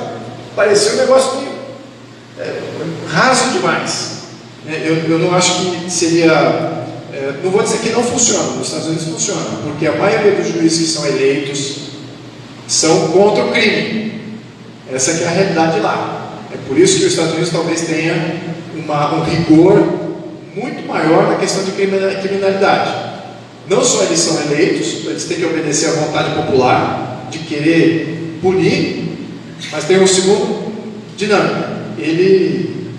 Parecia um negócio raso demais. Eu não acho que seria, não vou dizer que não funciona, nos Estados Unidos funciona, porque a maioria dos juízes que são eleitos são contra o crime. Essa que é a realidade lá. É por isso que os Estados Unidos talvez tenha um rigor muito maior na questão de criminalidade. Não só eles são eleitos, eles têm que obedecer à vontade popular de querer punir, mas tem um segundo dinâmico. Ele,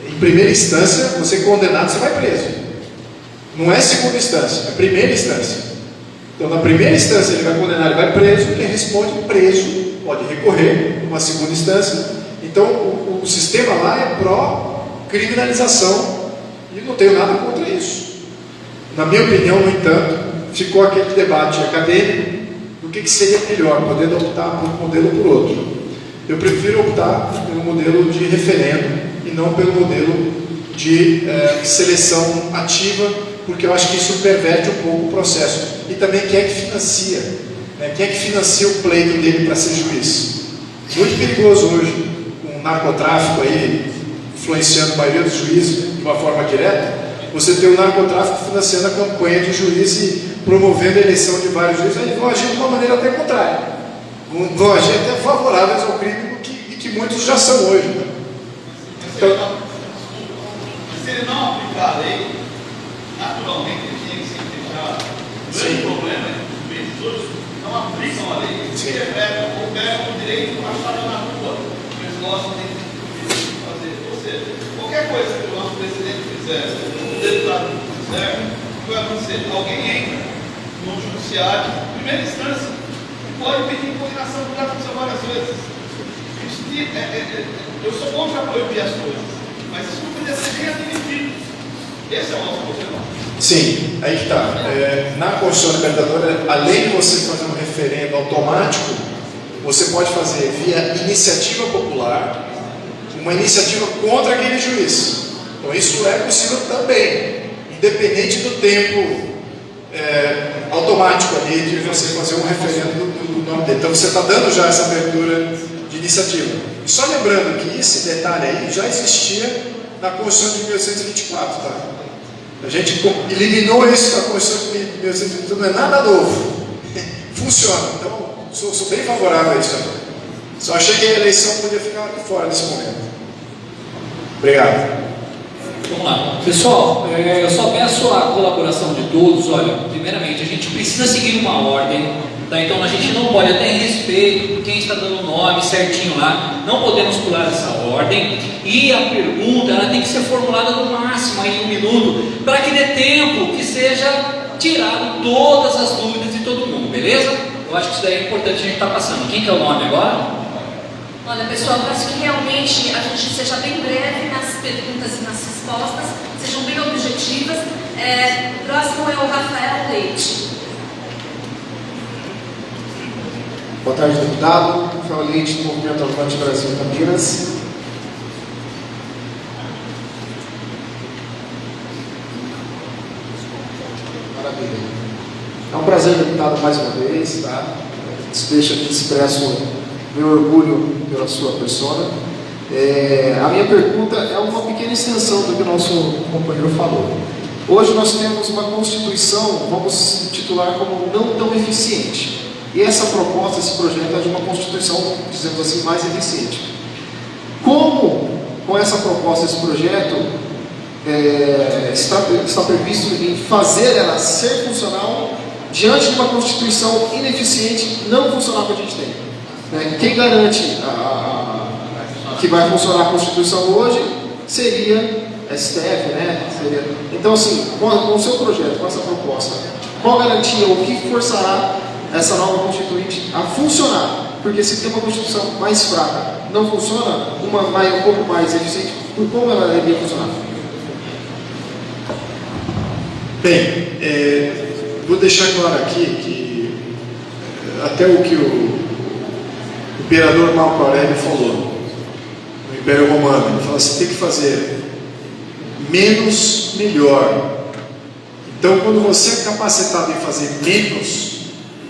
em primeira instância, você é condenado, você vai preso. Não é segunda instância, é primeira instância. Então, na primeira instância, ele vai condenar, ele vai preso, quem responde preso, pode recorrer numa segunda instância. Então, o sistema lá é pró-criminalização e não tenho nada contra isso. Na minha opinião, no entanto, ficou aquele debate acadêmico do que seria melhor, poder optar por um modelo ou por outro. Eu prefiro optar pelo modelo de referendo e não pelo modelo de seleção ativa, porque eu acho que isso perverte um pouco o processo. E também quem é que financia? Né? Quem é que financia o pleito dele para ser juiz? Muito perigoso hoje, com o narcotráfico aí influenciando a maioria dos juízes de uma forma direta. Você tem o narcotráfico financiando a campanha de juiz e promovendo a eleição de vários juízes, aí vão agir de uma maneira até contrária. Vão agir até favoráveis ao crime que muitos já são hoje. Né? Então, se ele não aplicar a lei, naturalmente ele tinha que se deixar. O grande problema é que os investidores não aplicam a lei, eles pegam o direito para achar na rua, eles gostam de fazer. Ou seja, qualquer coisa que o nosso presidente fizer, o deputado fizer, o que vai acontecer? Alguém entra no judiciário, primeira instância, pode pedir impugnação, que já aconteceu várias vezes. Eu sou contra proibir as coisas, mas isso não podia ser nem admitido. Esse é o nosso problema. Sim, aí que está. Na Constituição Libertadora, além de você fazer um referendo automático, você pode fazer via iniciativa popular uma iniciativa contra aquele juiz. Então isso é possível também, independente do tempo automático ali de você fazer um referendo do nome dele. Então você está dando já essa abertura de iniciativa. E só lembrando que esse detalhe aí já existia na Constituição de 1824, tá? A gente eliminou isso da Constituição de 1824, não é nada novo. Funciona. Então, sou bem favorável a isso também. Só achei que a eleição podia ficar fora nesse momento. Obrigado. Vamos lá. Pessoal, eu só peço a colaboração de todos. Olha, primeiramente, a gente precisa seguir uma ordem, tá? Então a gente não pode, até em respeito por quem está dando o nome certinho lá, não podemos pular essa ordem. E a pergunta, ela tem que ser formulada no máximo em 1 minuto, para que dê tempo que seja tirado todas as dúvidas de todo mundo, beleza? Eu acho que isso daí é importante a gente estar passando. Quem que é o nome agora? Olha, pessoal, eu acho que realmente a gente seja bem breve nas perguntas e nas respostas, sejam bem objetivas. O próximo é o Rafael Leite. Boa tarde, deputado. Rafael Leite, do Movimento Atlântico Brasil Campinas. Maravilha. É um prazer, deputado, mais uma vez, tá? Deixa aqui expresso meu orgulho pela sua persona. A minha pergunta é uma pequena extensão do que o nosso companheiro falou. Hoje nós temos uma Constituição, vamos titular como não tão eficiente. E essa proposta, esse projeto é de uma Constituição, dizemos assim, mais eficiente. Como, com essa proposta, esse projeto, está previsto em fazer ela ser funcional diante de uma Constituição ineficiente, não funcional que a gente tem? Quem garante que vai funcionar a Constituição hoje seria STF, né? Então, assim, com o seu projeto, com essa proposta, qual garantia, o que forçará essa nova Constituinte a funcionar? Porque se tem uma Constituição mais fraca, não funciona, um pouco mais eficiente, por como ela deveria funcionar? Bem, vou deixar claro aqui que até o que o imperador Marco Aurélio falou no Império Romano, ele falou assim: tem que fazer menos melhor. Então, quando você é capacitado em fazer menos,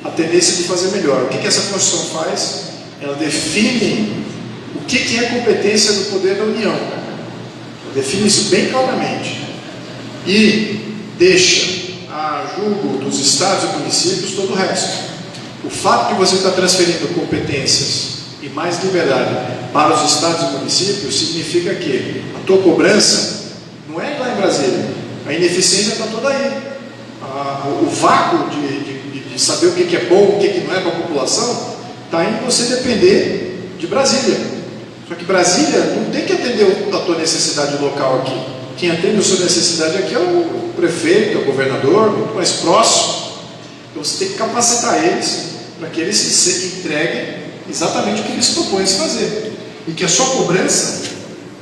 a tendência é de fazer melhor. O que essa Constituição faz? Ela define o que é competência do poder da União. Ela define isso bem claramente e deixa a julgo dos estados e municípios todo o resto. O fato de você estar transferindo competências e mais liberdade para os estados e municípios significa que a tua cobrança não é lá em Brasília. A ineficiência está toda aí. O vácuo de saber o que é bom, o que não é para a população, está em você depender de Brasília. Só que Brasília não tem que atender a tua necessidade local aqui. Quem atende a sua necessidade aqui é o prefeito, é o governador, muito mais próximo. Então você tem que capacitar eles para que eles se entreguem exatamente o que eles propõem se fazer. E que a sua cobrança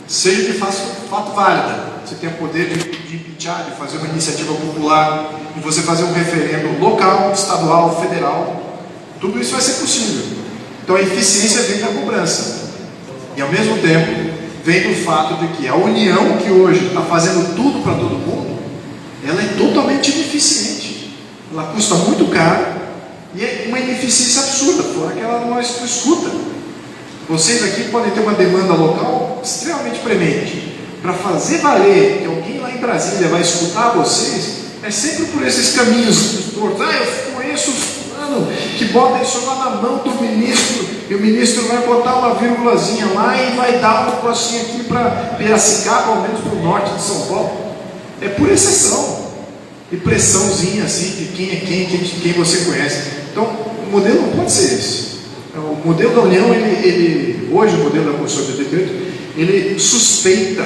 seja de fato válida. Você tem o poder de impeachar, de fazer uma iniciativa popular, de você fazer um referendo local, estadual, federal. Tudo isso vai ser possível. Então a eficiência vem da cobrança. E ao mesmo tempo, vem do fato de que a União, que hoje está fazendo tudo para todo mundo, ela é totalmente ineficiente. Ela custa muito caro e é uma ineficiência absurda, fora que ela não escuta. Vocês aqui podem ter uma demanda local extremamente premente. Para fazer valer que alguém lá em Brasília vai escutar vocês, é sempre por esses caminhos tortos. Eu conheço fulano que bota isso lá na mão do ministro, e o ministro vai botar uma vírgulazinha lá e vai dar uma coisinha aqui para Piracicaba, ao menos para o norte de São Paulo. É por exceção. E pressãozinha assim de quem é quem você conhece. Então, o modelo não pode ser esse. O modelo da União, hoje o modelo da Constituição de 88, ele suspeita,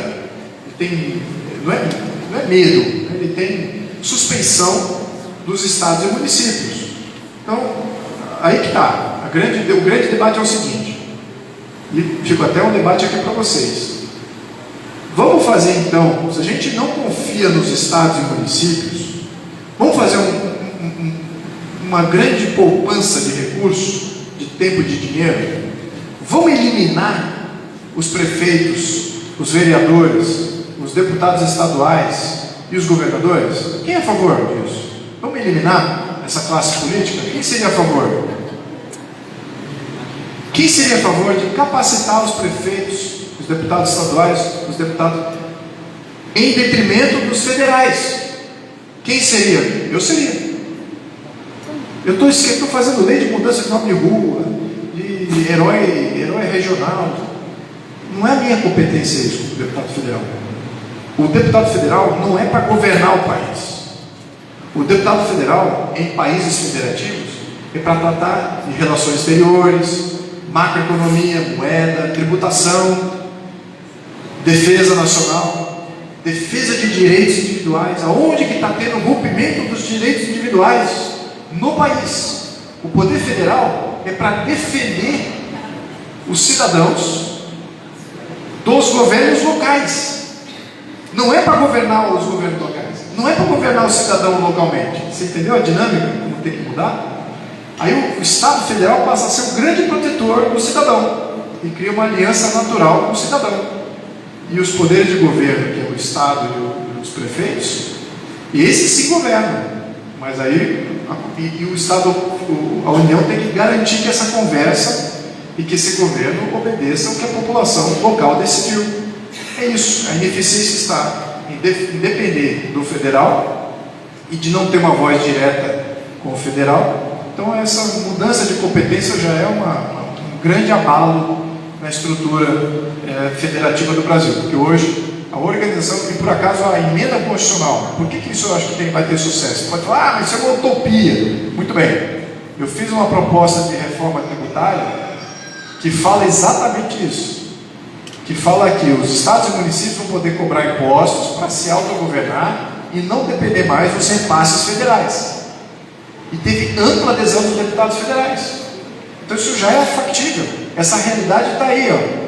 não é medo, ele tem suspeição dos estados e municípios. Então, aí que está. O grande debate é o seguinte, e fica até um debate aqui para vocês. Vamos fazer então, se a gente não confia nos estados e municípios, vamos fazer uma grande poupança de recursos, de tempo e de dinheiro. Vamos eliminar os prefeitos, os vereadores, os deputados estaduais e os governadores? Quem é a favor disso? Vamos eliminar essa classe política? Quem seria a favor? Quem seria a favor de capacitar os prefeitos, os deputados estaduais, os deputados, em detrimento dos federais? Quem seria? Eu seria. Eu estou fazendo lei de mudança de nome de rua, de herói regional. Não é a minha competência isso, o deputado federal. O deputado federal não é para governar o país. O deputado federal, em países federativos, é para tratar de relações exteriores, macroeconomia, moeda, tributação, defesa nacional, defesa de direitos individuais. Aonde que está tendo rompimento dos direitos individuais no país? O poder federal é para defender os cidadãos dos governos locais. Não é para governar os governos locais. Não é para governar o cidadão localmente. Você entendeu a dinâmica? Como tem que mudar? Aí o Estado Federal passa a ser o grande protetor do cidadão e cria uma aliança natural com o cidadão. E os poderes de governo, que é o Estado e os prefeitos, esses se governam. Mas aí o Estado, a União tem que garantir que essa conversa e que esse governo obedeça o que a população local decidiu. É isso. A ineficiência está em depender do federal e de não ter uma voz direta com o federal. Então essa mudança de competência já é um grande abalo na estrutura federativa do Brasil, porque hoje a organização, e por acaso a emenda constitucional, por que isso eu acho que vai ter sucesso? Você pode falar, mas isso é uma utopia. Muito bem, eu fiz uma proposta de reforma tributária que fala exatamente isso, que fala que os estados e municípios vão poder cobrar impostos para se autogovernar e não depender mais dos repasses federais. E teve ampla adesão dos deputados federais. Então isso já é factível. Essa realidade está aí, ó.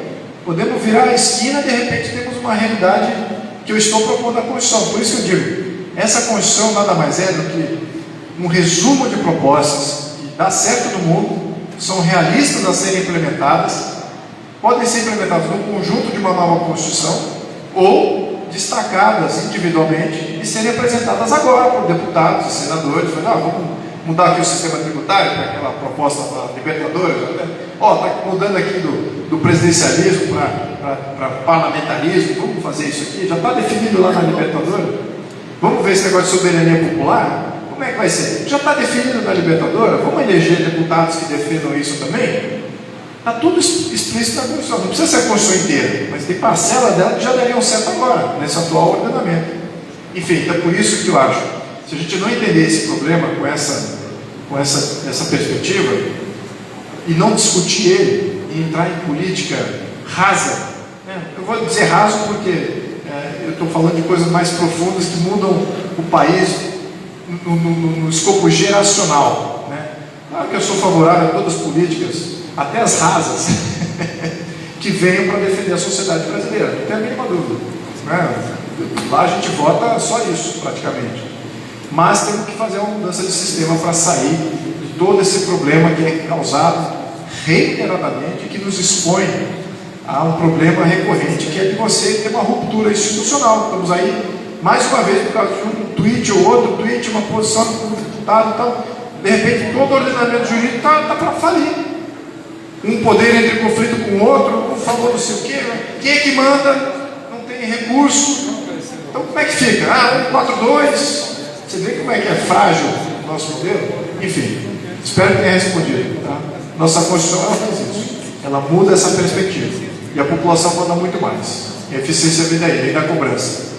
Podemos virar a esquina e de repente temos uma realidade que eu estou propondo na Constituição. Por isso que eu digo, essa Constituição nada mais é do que um resumo de propostas que dá certo no mundo, são realistas a serem implementadas, podem ser implementadas no conjunto de uma nova Constituição ou destacadas individualmente e serem apresentadas agora por deputados e senadores. Vamos mudar aqui o sistema tributário para aquela proposta da Libertadores. Está mudando aqui do presidencialismo para parlamentarismo. Vamos fazer isso aqui. Já está definido lá na Libertadores. Vamos ver esse negócio de soberania popular. Como é que vai ser? Já está definido na Libertadores. Vamos eleger deputados que defendam isso também? Está tudo explícito na Constituição. Não precisa ser a Constituição inteira, mas tem parcela dela que já dariam certo agora, nesse atual ordenamento. Enfim, então por isso que eu acho, se a gente não entender esse problema com essa perspectiva e não discutir ele e entrar em política rasa, eu vou dizer raso porque eu estou falando de coisas mais profundas que mudam o país no escopo geracional. Claro que eu sou favorável a todas as políticas, até as rasas, que venham para defender a sociedade brasileira, não tem a mínima dúvida. Lá a gente vota só isso, praticamente. Mas temos que fazer uma mudança de sistema para sair de todo esse problema que é causado reiteradamente, que nos expõe a um problema recorrente, que é de você ter uma ruptura institucional. Estamos aí, mais uma vez, por causa de um tweet ou outro tweet, uma posição do deputado e tal, de repente todo o ordenamento jurídico está para falir. Um poder entra em conflito com o outro, um falou não sei o quê, quem é que manda? Não tem recurso. Então como é que fica? 142. Você vê como é que é frágil o nosso modelo? Enfim, espero que tenha respondido. Tá? Nossa Constituição ela faz isso. Ela muda essa perspectiva. E a população manda muito mais. A eficiência vem daí, vem da cobrança.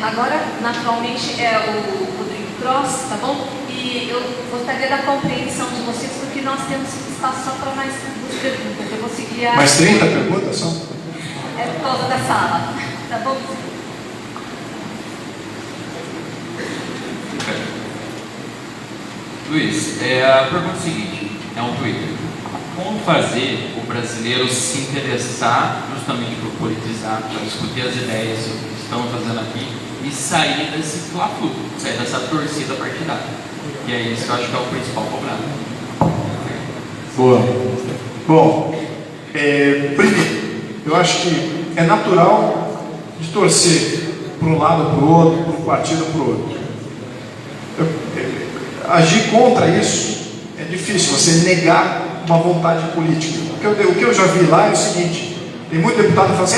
Agora, naturalmente, é o Rodrigo Cross, tá bom? E eu gostaria da compreensão de vocês, porque nós temos espaço só para mais 2 perguntas. Eu vou seguir a... Mais 30 perguntas só? É por causa da sala, tá bom? Luiz, a pergunta é a seguinte, é um Twitter. Como fazer o brasileiro se interessar justamente por politizar, para discutir as ideias que estão fazendo aqui e sair desse fla-flu, sair dessa torcida partidária? E é isso que eu acho que é o principal problema. Boa. Bom, primeiro, eu acho que é natural de torcer para um lado ou para o outro, para um partido ou para o outro. Agir contra isso é difícil, você negar uma vontade política. O que eu já vi lá é o seguinte: tem muito deputado que fala assim,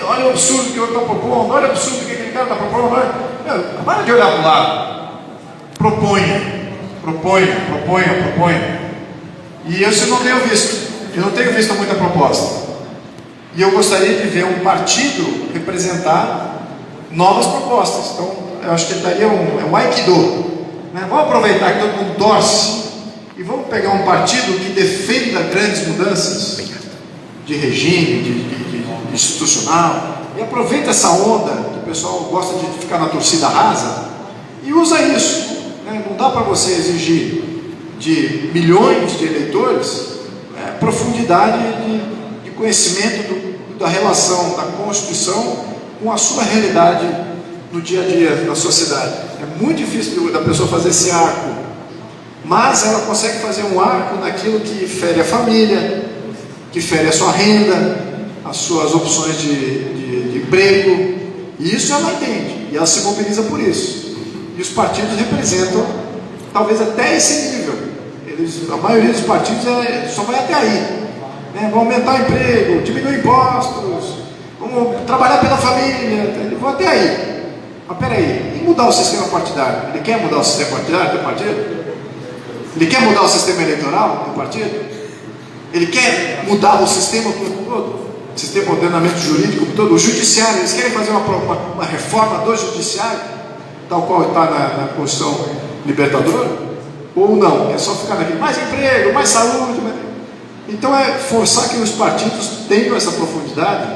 olha o absurdo que eu estou propondo, olha o absurdo que aquele cara está propondo. Para de olhar para o lado, proponha. E eu não tenho visto muita proposta. E eu gostaria de ver um partido representar novas propostas. Então, eu acho que daria um aikido. Vamos aproveitar que todo mundo torce e vamos pegar um partido que defenda grandes mudanças de regime, de institucional, e aproveita essa onda que o pessoal gosta de ficar na torcida rasa e usa isso. Não dá para você exigir de milhões de eleitores profundidade de conhecimento da relação da Constituição com a sua realidade no dia a dia da sociedade. É muito difícil da pessoa fazer esse arco, mas ela consegue fazer um arco naquilo que fere a família, que fere a sua renda, as suas opções de emprego, e isso ela entende, e ela se mobiliza por isso. E os partidos representam talvez até esse nível. A maioria dos partidos só vai até aí. Vão aumentar o emprego, diminuir impostos, vamos trabalhar pela família, eles vão até aí. Mas peraí, e mudar o sistema partidário? Ele quer mudar o sistema partidário do partido? Ele quer mudar o sistema eleitoral do partido? Ele quer mudar o sistema todo? O sistema de ordenamento jurídico todo? O judiciário, eles querem fazer uma reforma do judiciário, tal qual está na Constituição Libertadora? Ou não? É só ficar naquele mais emprego, mais saúde. Então é forçar que os partidos tenham essa profundidade,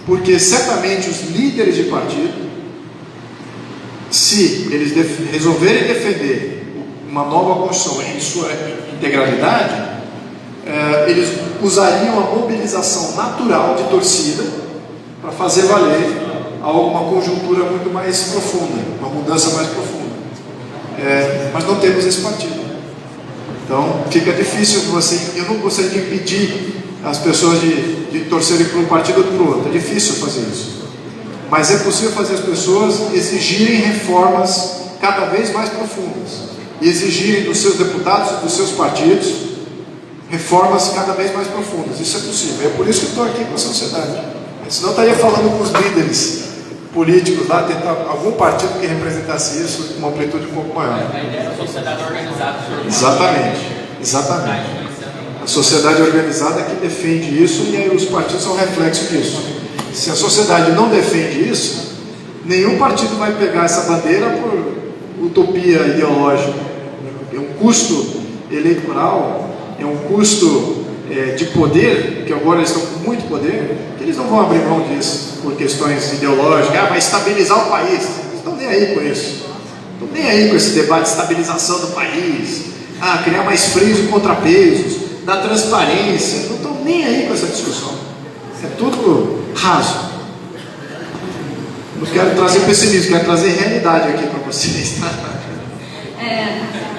porque certamente os líderes de partido, se eles resolverem defender uma nova Constituição em sua integralidade, eles usariam a mobilização natural de torcida para fazer valer alguma conjuntura muito mais profunda, uma mudança mais profunda. Mas não temos esse partido. Então fica difícil de você. Eu não gostaria de impedir as pessoas de torcerem para um partido ou para o outro. É difícil fazer isso. Mas é possível fazer as pessoas exigirem reformas cada vez mais profundas. E exigirem dos seus deputados e dos seus partidos reformas cada vez mais profundas. Isso é possível. É por isso que eu estou aqui com a sociedade. Senão eu estaria falando com os líderes políticos lá, tentar algum partido que representasse isso com uma amplitude um pouco maior. A ideia da sociedade organizada. Exatamente. A sociedade organizada que defende isso, e aí os partidos são reflexo disso. Se a sociedade não defende isso, nenhum partido vai pegar essa bandeira por utopia ideológica. É um custo eleitoral, é um custo de poder, que agora eles estão com muito poder, que eles não vão abrir mão disso por questões ideológicas. Vai estabilizar o país. Eles estão nem aí com isso. Estão nem aí com esse debate de estabilização do país, criar mais freios e contrapesos, da transparência. Não estão nem aí com essa discussão. É tudo raso. Não quero trazer pessimismo, quero trazer realidade aqui para vocês.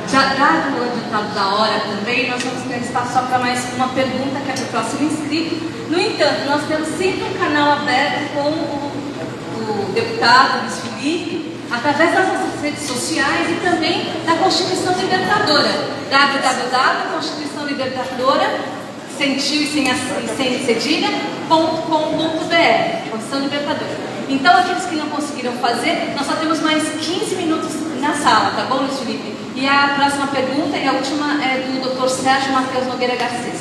Já dado o adiantado da hora também, nós vamos ter espaço só para mais uma pergunta, que é para o próximo inscrito. No entanto, nós temos sempre um canal aberto com o deputado Luiz Felipe, através das nossas redes sociais e também da Constituição Libertadora, www.constituiçãolibertadora, sem tio e sem cedilha.com.br, Constituição Libertadora. Então, aqueles que não conseguiram fazer, nós só temos mais 15 minutos na sala, tá bom, Luiz Felipe? E a próxima pergunta e a última é do Dr. Sérgio Matheus Nogueira Garcês.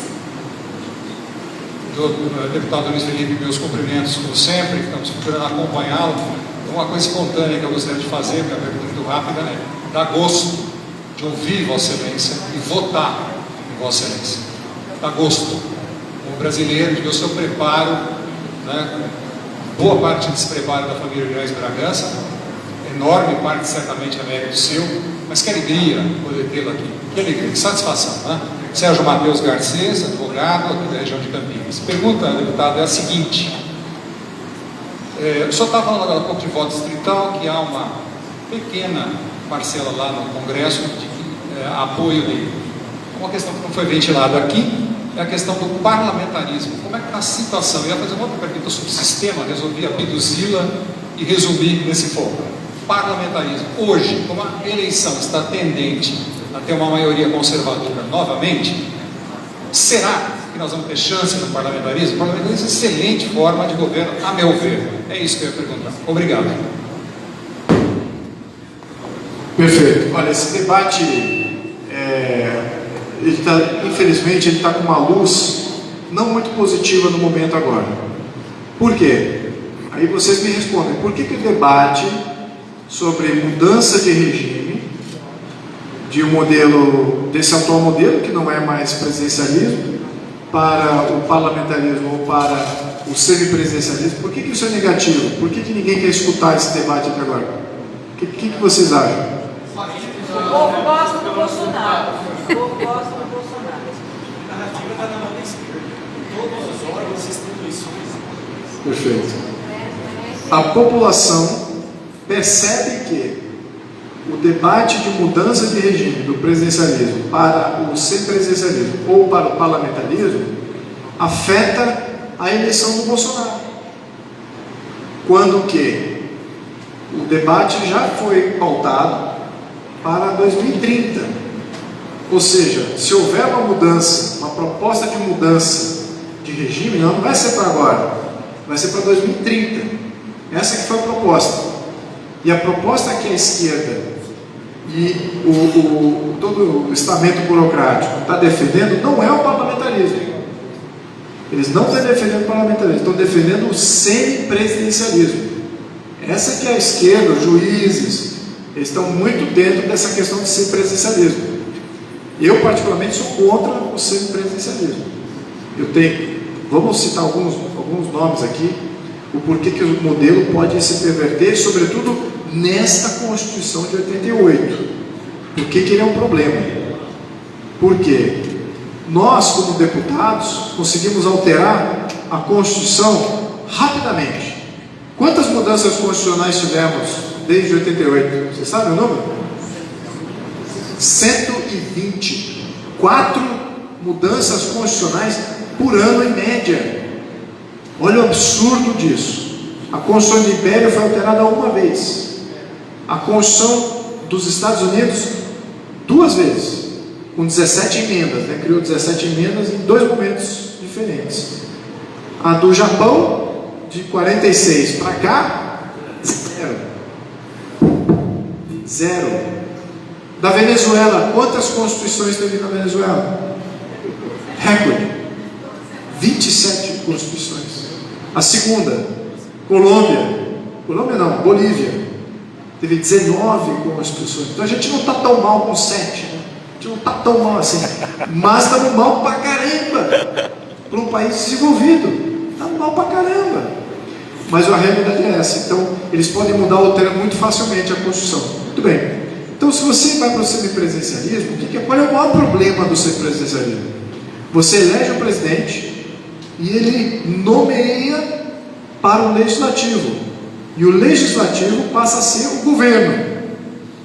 Deputado Luiz Felipe, meus cumprimentos como sempre, estamos procurando acompanhá-lo. uma coisa espontânea que eu gostaria de fazer, minha pergunta muito rápida é: dá gosto de ouvir Vossa Excelência e votar em Vossa Excelência. Dá gosto. Como brasileiro, de ver o seu preparo, né, boa parte desse preparo da família Reis Bragança, enorme parte certamente é mérito seu, mas que alegria poder tê-lo aqui. Que alegria, que satisfação, né? Sérgio Matheus Garcês, advogado aqui da região de Campinas. Pergunta, deputado, é a seguinte: o senhor estava falando agora há pouco de voto distrital, que há uma pequena parcela lá no Congresso de apoio dele. Uma questão que não foi ventilada aqui é a questão do parlamentarismo. Como é que está a situação? Eu ia fazer uma outra pergunta sobre o sistema, resolvi abduzi-la e resumir nesse foco. Parlamentarismo. Hoje, como a eleição está tendente a ter uma maioria conservadora novamente, será que nós vamos ter chance no parlamentarismo? O parlamentarismo é uma excelente forma de governo, a meu ver. É isso que eu ia perguntar. Obrigado. Perfeito. Olha, esse debate, infelizmente, ele está com uma luz não muito positiva no momento agora. Por quê? Aí vocês me respondem, por que o debate sobre mudança de regime, de um modelo, desse atual modelo, que não é mais presidencialismo, para o parlamentarismo ou para o semipresidencialismo, por que isso é negativo? Por que ninguém quer escutar esse debate até agora? O que vocês acham? O povo gosta do Bolsonaro. O povo gosta do Bolsonaro. A narrativa está na mão da esquerda. Todos os órgãos e instituições. Perfeito. A população percebe que o debate de mudança de regime do presidencialismo para o semipresidencialismo ou para o parlamentarismo afeta a eleição do Bolsonaro. Quando que o debate já foi pautado para 2030. Ou seja, se houver uma mudança, uma proposta de mudança de regime, não vai ser para agora, vai ser para 2030. Essa que foi a proposta. E a proposta que a esquerda e todo o estamento burocrático está defendendo não é o parlamentarismo. Eles não estão defendendo o parlamentarismo, estão defendendo o semipresidencialismo. Essa que é a esquerda, os juízes, eles estão muito dentro dessa questão de semipresidencialismo. Eu, particularmente, sou contra o semipresidencialismo. Vamos citar alguns nomes aqui, o porquê que o modelo pode se perverter, sobretudo nesta Constituição de 88. Por que ele é um problema? Porque nós, como deputados, conseguimos alterar a Constituição rapidamente. Quantas mudanças constitucionais tivemos desde 88? Você sabe o número? 120. 4 mudanças constitucionais por ano em média. Olha o absurdo disso. A Constituição do Império foi alterada uma vez. A Constituição dos Estados Unidos 2 vezes, com 17 emendas, né? Criou 17 emendas em 2 momentos diferentes. A do Japão, de 46 para cá, 0. Da Venezuela, quantas constituições teve na Venezuela? Recorde. 27 constituições. A segunda, Bolívia, teve 19 constituições. Então a gente não está tão mal com 7, né? A gente não está tão mal assim, mas estamos mal pra caramba para um país desenvolvido. Estamos mal pra caramba. Mas a realidade é essa. Então eles podem mudar ou alterar muito facilmente a Constituição. Muito bem. Então, se você vai para o semipresidencialismo, qual é o maior problema do semipresidencialismo? Você elege o presidente e ele nomeia para o legislativo. E o legislativo passa a ser o governo.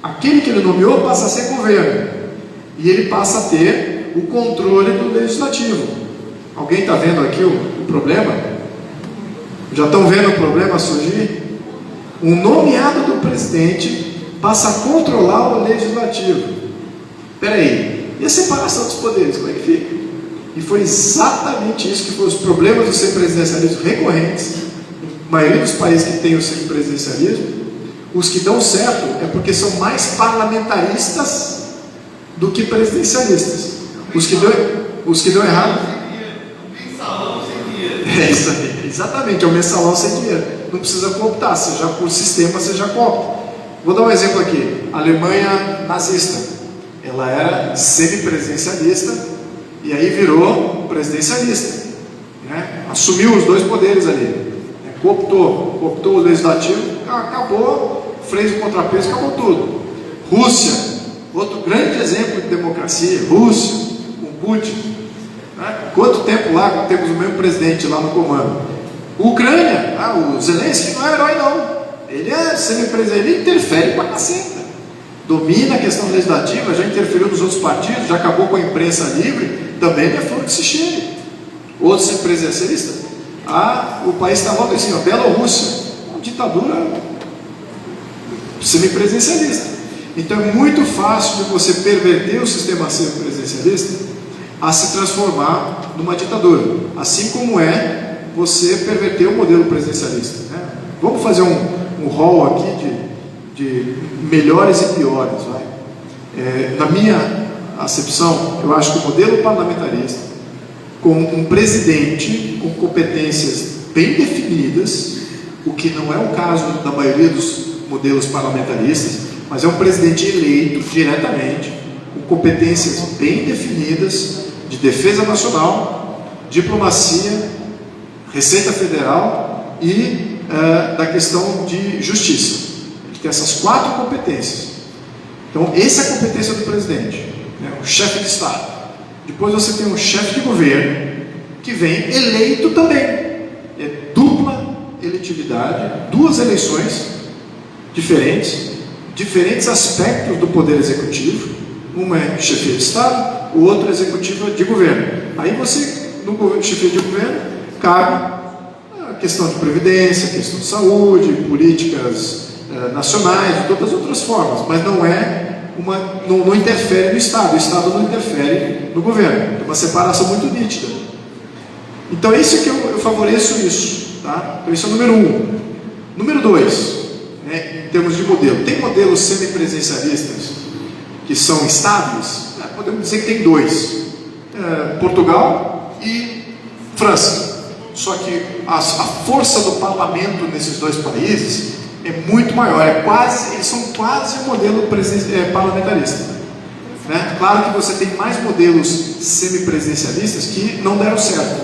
Aquele que ele nomeou passa a ser governo. E ele passa a ter o controle do legislativo. Alguém está vendo aqui o problema? Já estão vendo o problema surgir? Um nomeado do presidente passa a controlar o legislativo. Espera aí, e a separação dos poderes, como é que fica? E foi exatamente isso que foram os problemas do semipresidencialismo recorrentes. A maioria dos países que tem o semipresidencialismo, os que dão certo é porque são mais parlamentaristas do que presidencialistas. Os que dão errado. É isso aí. Exatamente, é o mensalão sem dinheiro. Não precisa cooptar, seja por sistema, seja coopta. Vou dar um exemplo aqui. A Alemanha nazista. Ela era semipresidencialista e aí virou presidencialista. Né? Assumiu os dois poderes ali. Cooptou o legislativo, acabou, fez o contrapeso, acabou tudo. Rússia, outro grande exemplo de democracia. Rússia, com Putin. Né? Quanto tempo lá, temos o mesmo presidente lá no comando. Ucrânia, o Zelensky não é herói não. Ele é semipresidente, ele interfere pra caceta. Domina a questão legislativa, já interferiu nos outros partidos, já acabou com a imprensa livre, também não é flor que se cheire. Outro semipresidencialista, o país está logo assim, a Bielorrússia, uma ditadura semipresidencialista. Então é muito fácil de você perverter o sistema semipresidencialista a se transformar numa ditadura, assim como é você perverter o modelo presidencialista. Né? Vamos fazer um rol aqui de melhores e piores. Vai? Na minha acepção, eu acho que o modelo parlamentarista, com um presidente com competências bem definidas, o que não é o caso da maioria dos modelos parlamentaristas, mas é um presidente eleito diretamente, com competências bem definidas de defesa nacional, diplomacia, Receita Federal e da questão de justiça. Ele tem essas 4 competências. Então, essa é a competência do presidente, né? O chefe de Estado. Depois você tem um chefe de governo que vem eleito também. É dupla eletividade, 2 eleições diferentes aspectos do poder executivo. Uma é chefia de Estado, o outro é executiva de governo. Aí você, no chefia de governo, cabe a questão de previdência, questão de saúde, políticas nacionais, de todas as outras formas, mas não interfere no Estado, o Estado não interfere no governo, é uma separação muito nítida. Então é isso que eu favoreço isso, tá? Então isso é o número 1. Número 2, né, em termos de modelo, tem modelos semipresidencialistas que são estáveis, podemos dizer que tem 2, Portugal e França. Só que a força do parlamento nesses 2 países é muito maior, eles são quase um modelo parlamentarista. Né? Claro que você tem mais modelos semipresidencialistas que não deram certo.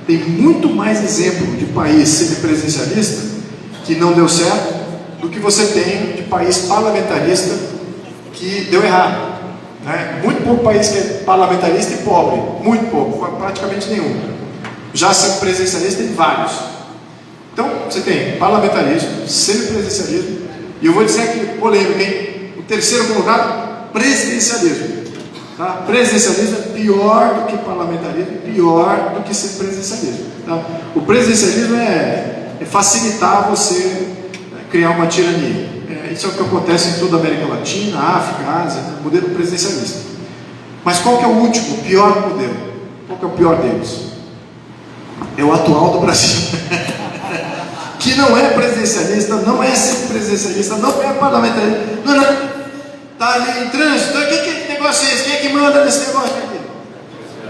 Tem muito mais exemplo de país semipresidencialista que não deu certo do que você tem de país parlamentarista que deu errado. Né? Muito pouco país que é parlamentarista e pobre, muito pouco, praticamente nenhum. Já semipresidencialista tem vários. Então, você tem parlamentarismo, semipresidencialismo, e eu vou dizer aqui, polêmica, hein? O terceiro colocado, presidencialismo. Tá? Presidencialismo é pior do que parlamentarismo, pior do que semipresidencialismo. Tá? O presidencialismo é facilitar você criar uma tirania. Isso é o que acontece em toda a América Latina, África, Ásia, modelo presidencialista. Mas qual que é o último, o pior modelo? Qual que é o pior deles? É o atual do Brasil. Que não é presidencialista, não é semipresidencialista, não é parlamentarista, não. Está ali em trânsito, que negócio é esse? Quem é que manda nesse negócio aqui?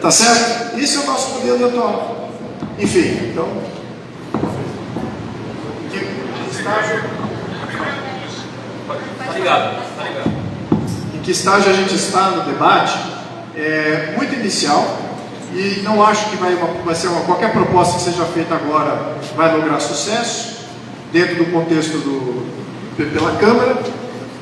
Tá certo? Esse é o nosso modelo atual. Enfim, então. Em que estágio a gente está no debate? É muito inicial. E não acho que vai ser qualquer proposta que seja feita agora vai lograr sucesso dentro do contexto pela Câmara.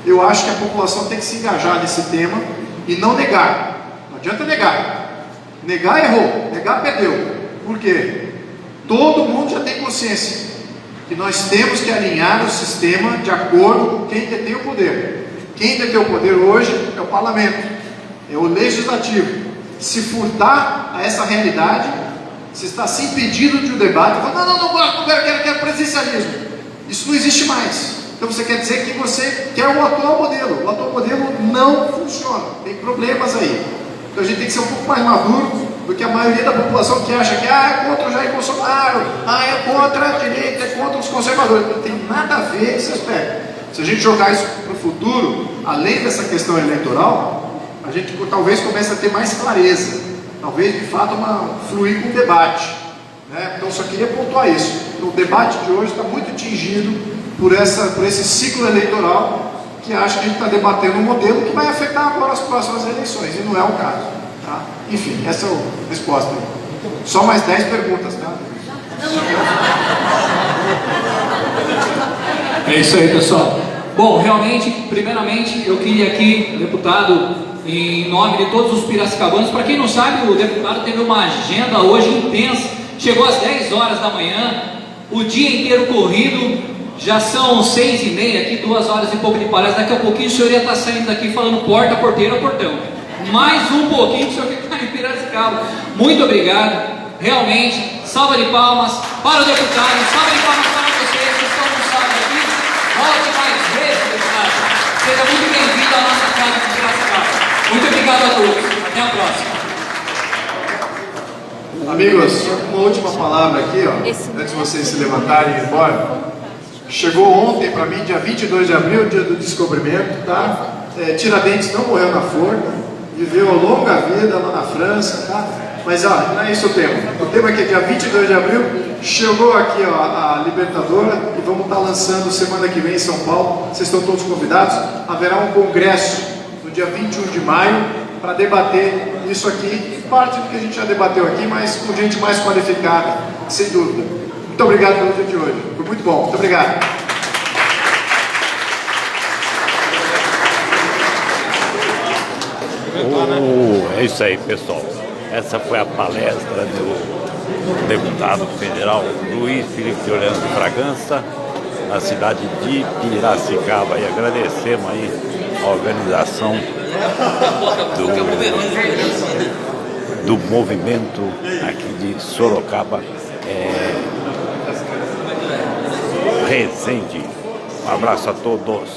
Eu acho que a população tem que se engajar nesse tema e não negar. Não adianta negar. Negar errou, negar perdeu. Por quê? Todo mundo já tem consciência que nós temos que alinhar o sistema de acordo com quem detém o poder. Quem detém o poder hoje é o parlamento, é o legislativo. Se furtar a essa realidade, se está se impedindo de um debate, fala, não quero presidencialismo. Isso não existe mais. Então você quer dizer que você quer o atual modelo. O atual modelo não funciona, tem problemas aí. Então a gente tem que ser um pouco mais maduro do que a maioria da população que acha que é contra o Jair Bolsonaro, é contra a direita, é contra os conservadores. Não tem nada a ver esse aspecto. Se a gente jogar isso para o futuro, além dessa questão eleitoral, a gente talvez comece a ter mais clareza, talvez de fato fluir com o debate. né? Então, só queria pontuar isso. O debate de hoje está muito tingido por esse ciclo eleitoral que acha que a gente está debatendo um modelo que vai afetar agora as próximas eleições, e não é o caso. Tá? Enfim, essa é a resposta. Só mais 10 perguntas, tá? É isso aí, pessoal. Bom, realmente, primeiramente, eu queria aqui, deputado, em nome de todos os piracicabanos, para quem não sabe, o deputado teve uma agenda hoje intensa, chegou às 10 horas da manhã, o dia inteiro corrido, já são 6h30 aqui, 2 horas e pouco de palestra, daqui a pouquinho o senhor ia estar saindo daqui falando porta, porteira, portão. Mais um pouquinho para o senhor ficar em Piracicaba. Muito obrigado, realmente, salva de palmas para o deputado, salva de palmas para vocês que estão no sábado aqui, volte mais vezes, deputado, seja muito bem-vindo à nossa casa de Piracicaba. Muito obrigado a todos, até a próxima. Amigos, uma última palavra aqui, ó, antes de vocês se levantarem e ir embora. Chegou ontem para mim, dia 22 de abril, dia do descobrimento, tá? Tiradentes não morreu na forca, viveu longa vida lá na França, tá? Mas ó, não é isso o tema. O tema é que dia 22 de abril chegou aqui, ó, a Libertadora, e vamos estar lançando semana que vem em São Paulo. Vocês estão todos convidados. Haverá um congresso no dia 21 de maio para debater isso aqui, parte do que a gente já debateu aqui, mas com gente mais qualificada, sem dúvida. Muito obrigado pelo dia de hoje. Foi muito bom. Muito obrigado. É isso aí, pessoal. Essa foi a palestra do deputado federal Luiz Felipe Orlando Fragança, na cidade de Piracicaba. E agradecemos aí a organização do movimento aqui de Sorocaba, Resende. Um abraço a todos.